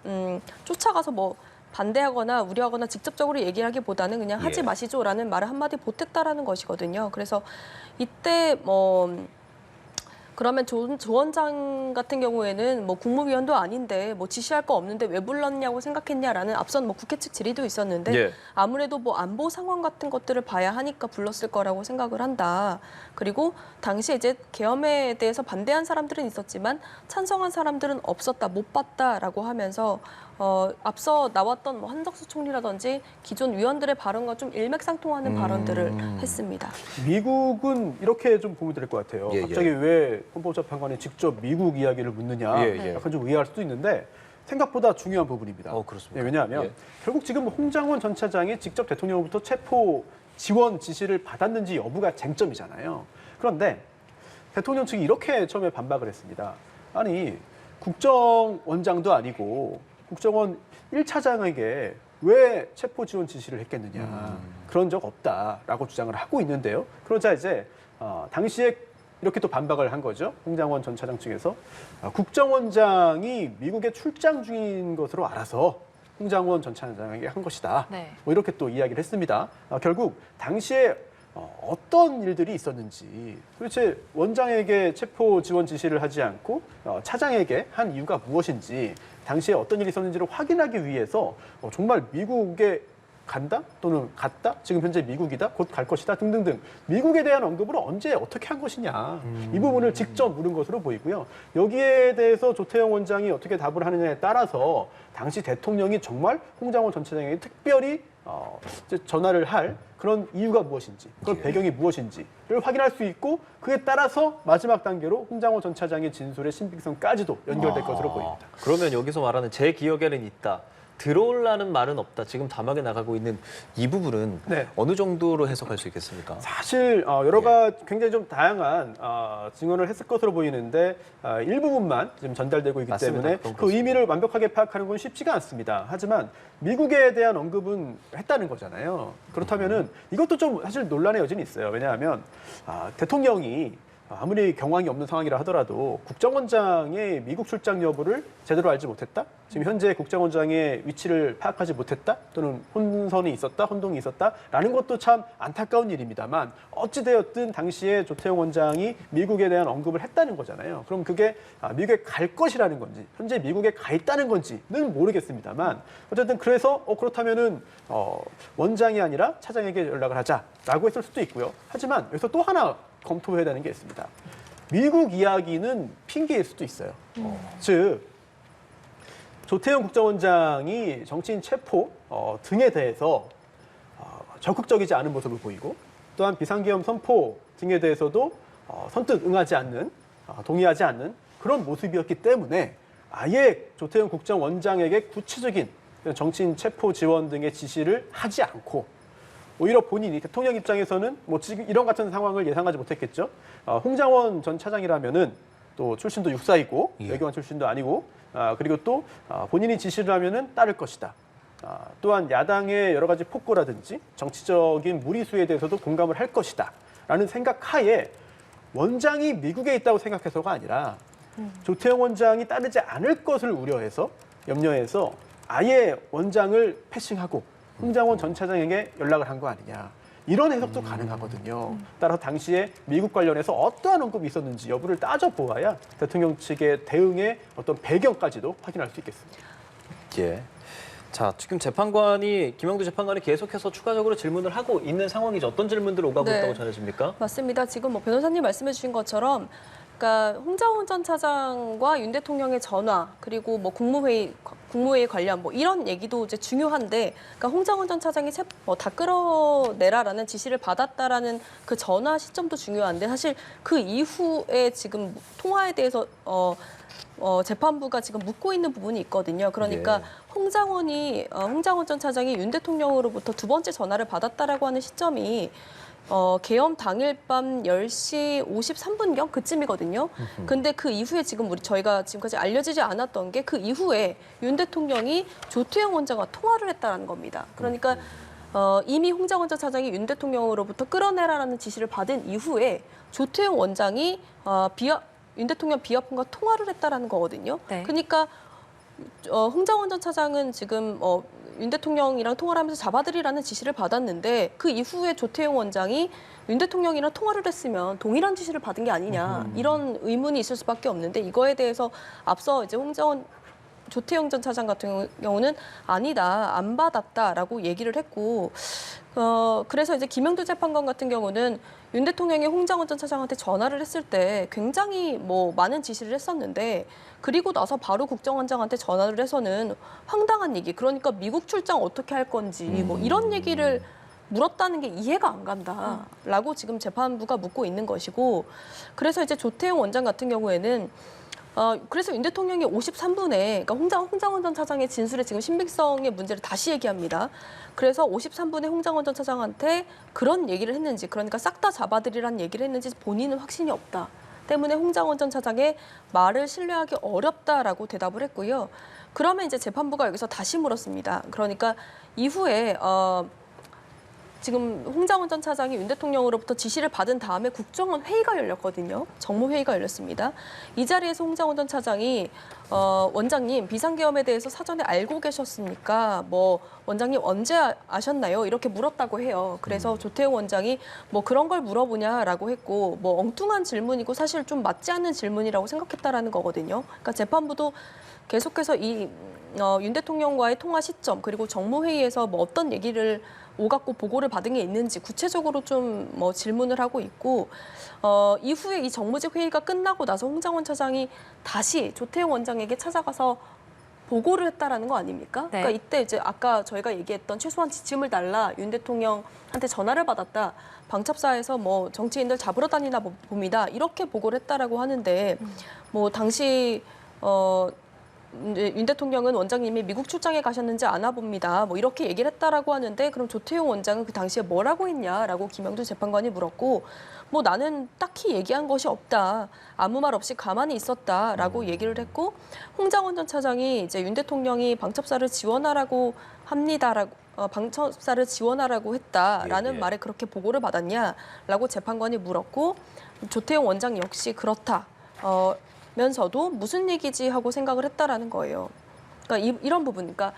쫓아가서 뭐 반대하거나 우려하거나 직접적으로 얘기하기보다는 그냥 하지 예. 마시죠라는 말을 한마디 보탰다라는 것이거든요. 그래서 이때 뭐 그러면 조 원장 같은 경우에는 뭐 국무위원도 아닌데 뭐 지시할 거 없는데 왜 불렀냐고 생각했냐라는 앞선 뭐 국회 측 질의도 있었는데 예. 아무래도 뭐 안보 상황 같은 것들을 봐야 하니까 불렀을 거라고 생각을 한다. 그리고 당시에 이제 계엄에 대해서 반대한 사람들은 있었지만 찬성한 사람들은 없었다, 못 봤다라고 하면서 앞서 나왔던 뭐 한덕수 총리라든지 기존 위원들의 발언과 좀 일맥상통하는 발언들을 했습니다. 미국은 이렇게 좀 보면 될 것 같아요. 예, 갑자기 왜 헌법재판관이 직접 미국 이야기를 묻느냐, 예, 예. 약간 좀 의아할 수도 있는데 생각보다 중요한 부분입니다. 그렇습니까? 네, 왜냐하면 예. 결국 지금 홍장원 전 차장이 직접 대통령으로부터 체포 지원 지시를 받았는지 여부가 쟁점이잖아요. 그런데 대통령 측이 이렇게 처음에 반박을 했습니다. 아니, 국정원장도 아니고 국정원 1차장에게 왜 체포 지원 지시를 했겠느냐. 그런 적 없다라고 주장을 하고 있는데요. 그러자 이제 당시에 이렇게 또 반박을 한 거죠. 홍장원 전 차장 측에서 국정원장이 미국에 출장 중인 것으로 알아서 홍장원 전 차장에게 한 것이다. 네. 뭐 이렇게 또 이야기를 했습니다. 결국 당시에 어떤 일들이 있었는지 도대체 원장에게 체포 지원 지시를 하지 않고 차장에게 한 이유가 무엇인지 당시에 어떤 일이 있었는지를 확인하기 위해서 정말 미국에 간다 또는 갔다 지금 현재 미국이다 곧 갈 것이다 등등등 미국에 대한 언급을 언제 어떻게 한 것이냐 이 부분을 직접 물은 것으로 보이고요. 여기에 대해서 조태영 원장이 어떻게 답을 하느냐에 따라서 당시 대통령이 정말 홍장원 전 차장에게 특별히 이제 전화를 할 그런 이유가 무엇인지 그런 배경이 무엇인지를 확인할 수 있고 그에 따라서 마지막 단계로 홍장원 전 차장의 진술의 신빙성까지도 연결될 것으로 보입니다. 그러면 여기서 말하는 제 기억에는 있다. 들어올라는 말은 없다. 지금 담화에 나가고 있는 이 부분은 네. 어느 정도로 해석할 수 있겠습니까? 사실 여러 가지 굉장히 좀 다양한 증언을 했을 것으로 보이는데 일부분만 지금 전달되고 있기 맞습니다. 때문에 그건 그 그렇습니다. 의미를 완벽하게 파악하는 건 쉽지가 않습니다. 하지만 미국에 대한 언급은 했다는 거잖아요. 그렇다면은 이것도 좀 사실 논란의 여지는 있어요. 왜냐하면 대통령이 아무리 경황이 없는 상황이라 하더라도 국정원장의 미국 출장 여부를 제대로 알지 못했다? 지금 현재 국정원장의 위치를 파악하지 못했다? 또는 혼선이 있었다? 혼동이 있었다? 라는 것도 참 안타까운 일입니다만 어찌되었든 당시에 조태용 원장이 미국에 대한 언급을 했다는 거잖아요. 그럼 그게 미국에 갈 것이라는 건지 현재 미국에 가 있다는 건지는 모르겠습니다만 어쨌든 그래서 그렇다면은 원장이 아니라 차장에게 연락을 하자라고 했을 수도 있고요. 하지만 여기서 또 하나 검토해야 되는 게 있습니다. 미국 이야기는 핑계일 수도 있어요. 즉 조태영 국정원장이 정치인 체포 등에 대해서 적극적이지 않은 모습을 보이고 또한 비상계엄 선포 등에 대해서도 선뜻 응하지 않는 동의하지 않는 그런 모습이었기 때문에 아예 조태영 국정원장에게 구체적인 정치인 체포 지원 등의 지시를 하지 않고 오히려 본인이 대통령 입장에서는 뭐 지금 이런 같은 상황을 예상하지 못했겠죠. 홍장원 전 차장이라면은 또 출신도 육사이고 외교관 출신도 아니고 그리고 또 본인이 지시를 하면은 따를 것이다. 또한 야당의 여러 가지 폭거라든지 정치적인 무리수에 대해서도 공감을 할 것이다. 라는 생각하에 원장이 미국에 있다고 생각해서가 아니라 조태영 원장이 따르지 않을 것을 우려해서 염려해서 아예 원장을 패싱하고 홍장원 전 차장에게 연락을 한 거 아니냐. 이런 해석도 가능하거든요. 따라서 당시에 미국 관련해서 어떠한 언급이 있었는지 여부를 따져보아야 대통령 측의 대응의 어떤 배경까지도 확인할 수 있겠습니다. 예. 자, 지금 김영두 재판관이 계속해서 추가적으로 질문을 하고 있는 상황이죠. 어떤 질문들 오가고 네. 있다고 전해집니까? 맞습니다. 지금 뭐 변호사님 말씀해 주신 것처럼 그러니까 홍장원 전 차장과 윤 대통령의 전화 그리고 뭐 국무회의 관련 뭐 이런 얘기도 이제 중요한데 그러니까 홍장원 전 차장이 다 끌어내라라는 지시를 받았다라는 그 전화 시점도 중요한데 사실 그 이후에 지금 통화에 대해서 재판부가 지금 묻고 있는 부분이 있거든요. 그러니까 예. 홍장원 전 차장이 윤 대통령으로부터 두 번째 전화를 받았다라고 하는 시점이 계엄 당일 밤 10시 53분경 그쯤이거든요. 근데 그 이후에 지금 저희가 지금까지 알려지지 않았던 게 그 이후에 윤 대통령이 조태영 원장과 통화를 했다는 겁니다. 그러니까 이미 홍장원 전 차장이 윤 대통령으로부터 끌어내라라는 지시를 받은 이후에 조태영 원장이 윤 대통령 비화폰과 통화를 했다라는 거거든요. 네. 그러니까 홍장원 전 차장은 지금 윤 대통령이랑 통화를 하면서 잡아들이라는 지시를 받았는데 그 이후에 조태용 원장이 윤 대통령이랑 통화를 했으면 동일한 지시를 받은 게 아니냐 이런 의문이 있을 수밖에 없는데 이거에 대해서 앞서 이제 조태용 전 차장 같은 경우는 아니다, 안 받았다라고 얘기를 했고 그래서 이제 김영두 재판관 같은 경우는 윤 대통령이 홍장원 전 차장한테 전화를 했을 때 굉장히 뭐 많은 지시를 했었는데 그리고 나서 바로 국정원장한테 전화를 해서는 황당한 얘기, 그러니까 미국 출장 어떻게 할 건지 뭐 이런 얘기를 물었다는 게 이해가 안 간다라고 지금 재판부가 묻고 있는 것이고, 그래서 이제 조태용 원장 같은 경우에는 그래서 윤 대통령이 53분에 그러니까 홍장원 전 차장의 진술의 지금 신빙성의 문제를 다시 얘기합니다. 그래서 53분에 홍장원 전 차장한테 그런 얘기를 했는지, 그러니까 싹 다 잡아들이라는 얘기를 했는지 본인은 확신이 없다 때문에 홍장원 전 차장의 말을 신뢰하기 어렵다라고 대답을 했고요. 그러면 이제 재판부가 여기서 다시 물었습니다. 그러니까 이후에 지금 홍장원 전 차장이 윤 대통령으로부터 지시를 받은 다음에 국정원 회의가 열렸거든요. 정무회의가 열렸습니다. 이 자리에서 홍장원 전 차장이 원장님 비상계엄에 대해서 사전에 알고 계셨습니까? 뭐 원장님 언제 아셨나요? 이렇게 물었다고 해요. 그래서 조태용 원장이 뭐 그런 걸 물어보냐라고 했고, 뭐 엉뚱한 질문이고 사실 좀 맞지 않는 질문이라고 생각했다라는 거거든요. 그러니까 재판부도 계속해서 이 윤 대통령과의 통화 시점 그리고 정무회의에서 뭐 어떤 얘기를 오갔고 보고를 받은 게 있는지 구체적으로 좀 뭐 질문을 하고 있고, 이후에 이 정무직 회의가 끝나고 나서 홍장원 차장이 다시 조태용 원장에게 찾아가서 보고를 했다라는 거 아닙니까? 네. 그러니까 이때 이제 아까 저희가 얘기했던 최소한 지침을 달라 윤 대통령한테 전화를 받았다. 방첩사에서 뭐 정치인들 잡으러 다니나 봅니다. 이렇게 보고를 했다라고 하는데 뭐 당시 이제 윤 대통령은 원장님이 미국 출장에 가셨는지 아나 봅니다. 뭐 이렇게 얘기를 했다라고 하는데, 그럼 조태용 원장은 그 당시에 뭐라고 했냐라고 김영두 재판관이 물었고, 뭐 나는 딱히 얘기한 것이 없다. 아무 말 없이 가만히 있었다라고 얘기를 했고, 홍장원 전 차장이 이제 윤 대통령이 방첩사를 지원하라고 합니다라고 방첩사를 지원하라고 했다라는 예, 예. 말에 그렇게 보고를 받았냐라고 재판관이 물었고, 조태용 원장 역시 그렇다. 면서도 무슨 얘기지 하고 생각을 했다라는 거예요. 그러니까 이런 부분, 그러니까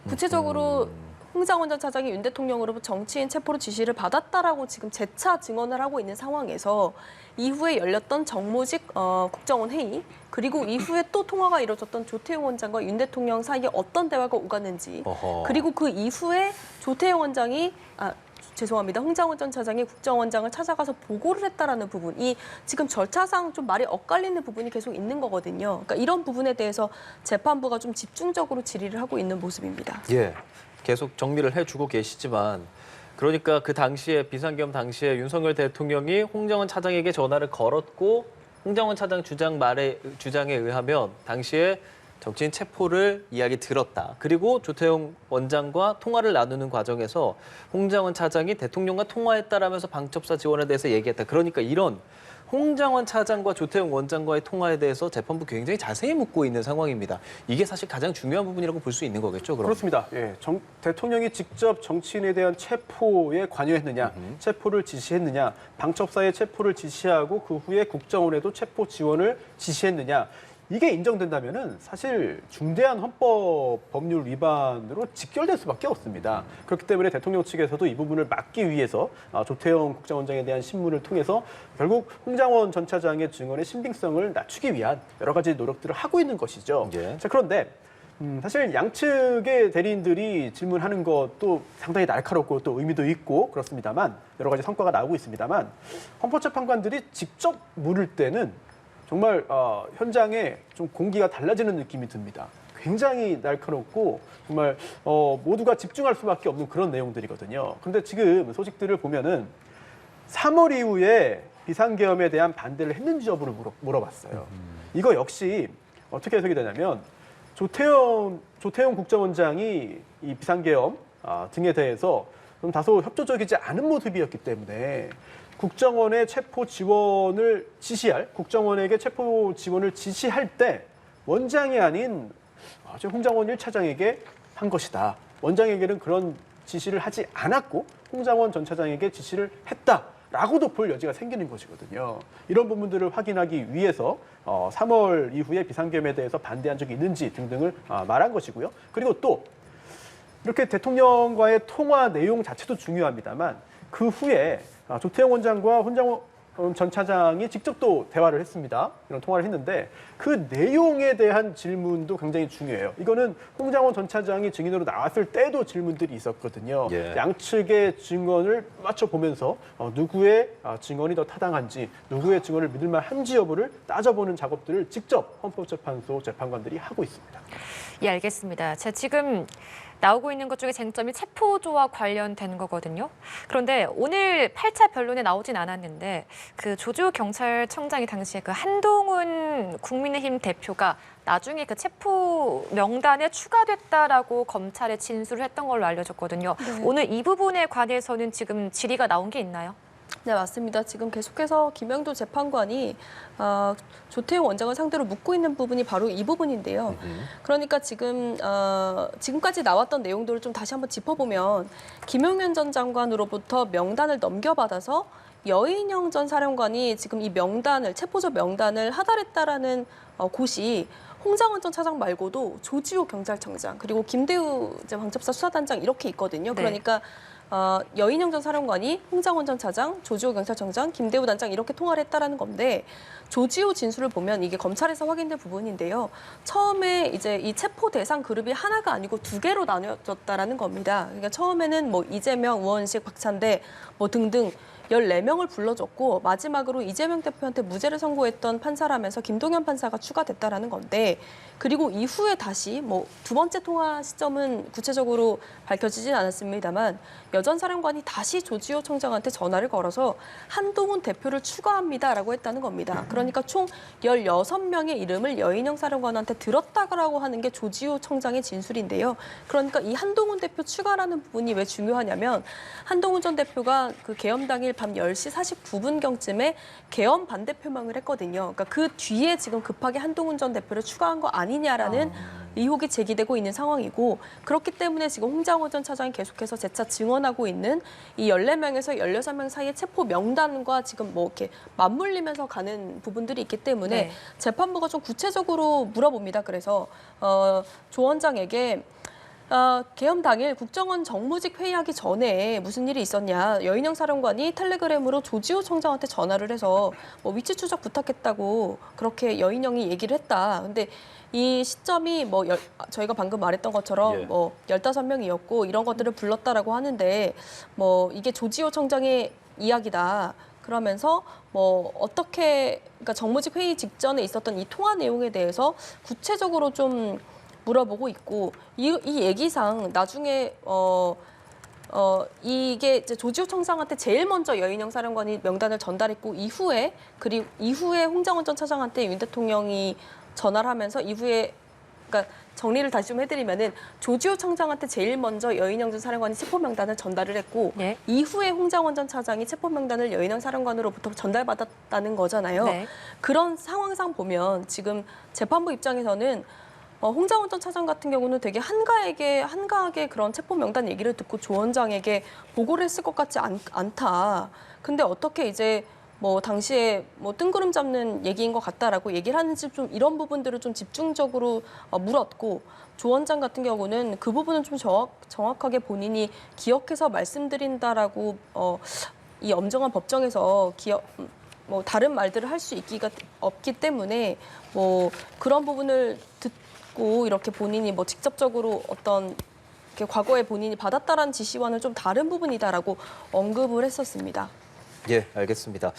구체적으로 홍장원 전 차장이 윤 대통령으로부터 정치인 체포로 지시를 받았다라고 지금 재차 증언을 하고 있는 상황에서 이후에 열렸던 정무직 국정원 회의, 그리고 이후에 또 통화가 이루어졌던 조태용 원장과 윤 대통령 사이에 어떤 대화가 오갔는지, 어허. 그리고 그 이후에 조태용 원장이 홍장원 전 차장이 국정원장을 찾아가서 보고를 했다라는 부분, 이 지금 절차상 좀 말이 엇갈리는 부분이 계속 있는 거거든요. 그러니까 이런 부분에 대해서 재판부가 좀 집중적으로 질의를 하고 있는 모습입니다. 예, 계속 정리를 해주고 계시지만, 그러니까 그 당시에 비상계엄 당시에 윤석열 대통령이 홍장원 차장에게 전화를 걸었고, 홍장원 차장 주장에 의하면 당시에 정치인 체포를 이야기 들었다. 그리고 조태용 원장과 통화를 나누는 과정에서 홍장원 차장이 대통령과 통화했다라면서 방첩사 지원에 대해서 얘기했다. 그러니까 이런 홍장원 차장과 조태용 원장과의 통화에 대해서 재판부 굉장히 자세히 묻고 있는 상황입니다. 이게 사실 가장 중요한 부분이라고 볼 수 있는 거겠죠, 그럼? 그렇습니다. 예, 대통령이 직접 정치인에 대한 체포에 관여했느냐, 체포를 지시했느냐, 방첩사의 체포를 지시하고 그 후에 국정원에도 체포 지원을 지시했느냐, 이게 인정된다면은 사실 중대한 헌법 법률 위반으로 직결될 수밖에 없습니다. 그렇기 때문에 대통령 측에서도 이 부분을 막기 위해서 조태용 국정원장에 대한 신문을 통해서 결국 홍장원 전 차장의 증언의 신빙성을 낮추기 위한 여러 가지 노력들을 하고 있는 것이죠. 예. 자, 그런데 사실 양측의 대리인들이 질문하는 것도 상당히 날카롭고 또 의미도 있고 그렇습니다만, 여러 가지 성과가 나오고 있습니다만, 헌법재판관들이 직접 물을 때는 정말 현장에 좀 공기가 달라지는 느낌이 듭니다. 굉장히 날카롭고 정말 모두가 집중할 수밖에 없는 그런 내용들이거든요. 그런데 지금 소식들을 보면은 3월 이후에 비상계엄에 대한 반대를 했는지 여부를 물어봤어요. 이거 역시 어떻게 해석이 되냐면, 조태용 국정원장이 이 비상계엄 등에 대해서 좀 다소 협조적이지 않은 모습이었기 때문에 국정원의 체포 지원을 지시할, 국정원에게 체포 지원을 지시할 때 원장이 아닌 홍장원 1차장에게 한 것이다. 원장에게는 그런 지시를 하지 않았고 홍장원 전 차장에게 지시를 했다라고도 볼 여지가 생기는 것이거든요. 이런 부분들을 확인하기 위해서 3월 이후에 비상계엄에 대해서 반대한 적이 있는지 등등을 말한 것이고요. 그리고 또 이렇게 대통령과의 통화 내용 자체도 중요합니다만, 그 후에 조태용 원장과 전 차장이 직접 또 대화를 했습니다. 이런 통화를 했는데 그 내용에 대한 질문도 굉장히 중요해요. 이거는 홍장원 전 차장이 증인으로 나왔을 때도 질문들이 있었거든요. 예. 양측의 증언을 맞춰보면서 누구의 증언이 더 타당한지, 누구의 증언을 믿을 만한지 여부를 따져보는 작업들을 직접 헌법재판소 재판관들이 하고 있습니다. 예, 알겠습니다. 자, 지금 나오고 있는 것 중에 쟁점이 체포조와 관련된 거거든요. 그런데 오늘 8차 변론에 나오진 않았는데 그 조지호 경찰청장이 당시에 그 한동훈 국민의힘 대표가 나중에 그 체포 명단에 추가됐다라고 검찰에 진술을 했던 걸로 알려졌거든요. 네. 오늘 이 부분에 관해서는 지금 질의가 나온 게 있나요? 네, 맞습니다. 지금 계속해서 김영도 재판관이 조태용 원장을 상대로 묻고 있는 부분이 바로 이 부분인데요. 그러니까 지금까지 나왔던 내용들을 좀 다시 한번 짚어보면 김용현 전 장관으로부터 명단을 넘겨받아서 여인영 전 사령관이 지금 이 명단을 체포조 명단을 하달했다라는 곳이 홍장원 전 차장 말고도 조지호 경찰청장 그리고 김대우 방첩사 수사단장 이렇게 있거든요. 네. 그러니까 여인영 전 사령관이 홍장원 전 차장, 조지호 경찰청장, 김대우 단장 이렇게 통화를 했다라는 건데 조지호 진술을 보면 이게 검찰에서 확인된 부분인데요. 처음에 이제 이 체포 대상 그룹이 하나가 아니고 두 개로 나뉘어졌다라는 겁니다. 그러니까 처음에는 뭐 이재명, 우원식, 박찬대 뭐 등등 14명을 불러줬고 마지막으로 이재명 대표한테 무죄를 선고했던 판사라면서 김동연 판사가 추가됐다라는 건데 그리고 이후에 다시 뭐 두 번째 통화 시점은 구체적으로 밝혀지진 않았습니다만 여전 사령관이 다시 조지호 청장한테 전화를 걸어서 한동훈 대표를 추가합니다라고 했다는 겁니다. 그러니까 총 16명의 이름을 여인영 사령관한테 들었다고 하는 게 조지호 청장의 진술인데요. 그러니까 이 한동훈 대표 추가라는 부분이 왜 중요하냐면 한동훈 전 대표가 그 계엄 당일 밤 10시 49분경쯤에 계엄 반대 표명을 했거든요. 그러니까 그 뒤에 지금 급하게 한동훈 전 대표를 추가한 거 아니냐라는 의혹이 제기되고 있는 상황이고 그렇기 때문에 지금 홍장호 전 차장이 계속해서 재차 증언하고 있는 이 14명에서 16명 사이의 체포 명단과 지금 뭐 이렇게 맞물리면서 가는 부분들이 있기 때문에 네. 재판부가 좀 구체적으로 물어봅니다. 그래서 조 원장에게 계엄 당일 국정원 정무직 회의하기 전에 무슨 일이 있었냐. 여인영 사령관이 텔레그램으로 조지호 청장한테 전화를 해서 뭐 위치 추적 부탁했다고 그렇게 여인영이 얘기를 했다. 근데 이 시점이 뭐 저희가 방금 말했던 것처럼 예. 뭐 15명이었고 이런 것들을 불렀다라고 하는데 뭐 이게 조지호 청장의 이야기다. 그러면서 뭐 어떻게 그러니까 정무직 회의 직전에 있었던 이 통화 내용에 대해서 구체적으로 좀 물어보고 있고 이 얘기상 나중에 이게 이제 조지호 청장한테 제일 먼저 여인영 사령관이 명단을 전달했고 이후에 홍장원 전 차장한테 윤 대통령이 전화를 하면서 이후에 그러니까 정리를 다시 좀 해드리면은 조지호 청장한테 제일 먼저 여인영 전 사령관이 체포 명단을 전달을 했고 네. 이후에 홍장원 전 차장이 체포 명단을 여인영 사령관으로부터 전달받았다는 거잖아요. 네. 그런 상황상 보면 지금 재판부 입장에서는 홍장원 전 차장 같은 경우는 되게 한가하게 그런 체포 명단 얘기를 듣고 조 원장에게 보고를 했을 것 같지 않다. 근데 어떻게 이제 뭐 당시에 뭐 뜬구름 잡는 얘기인 것 같다라고 얘기를 하는지 좀 이런 부분들을 좀 집중적으로 물었고 조 원장 같은 경우는 그 부분은 좀 정확하게 본인이 기억해서 말씀드린다라고 이 엄정한 법정에서 뭐 다른 말들을 할 수 없기 때문에 뭐 그런 부분을 듣고 이렇게 본인이 뭐 직접적으로 어떤 이렇게 과거에 본인이 받았다라는 지시와는 좀 다른 부분이다라고 언급을 했었습니다. 예, 알겠습니다.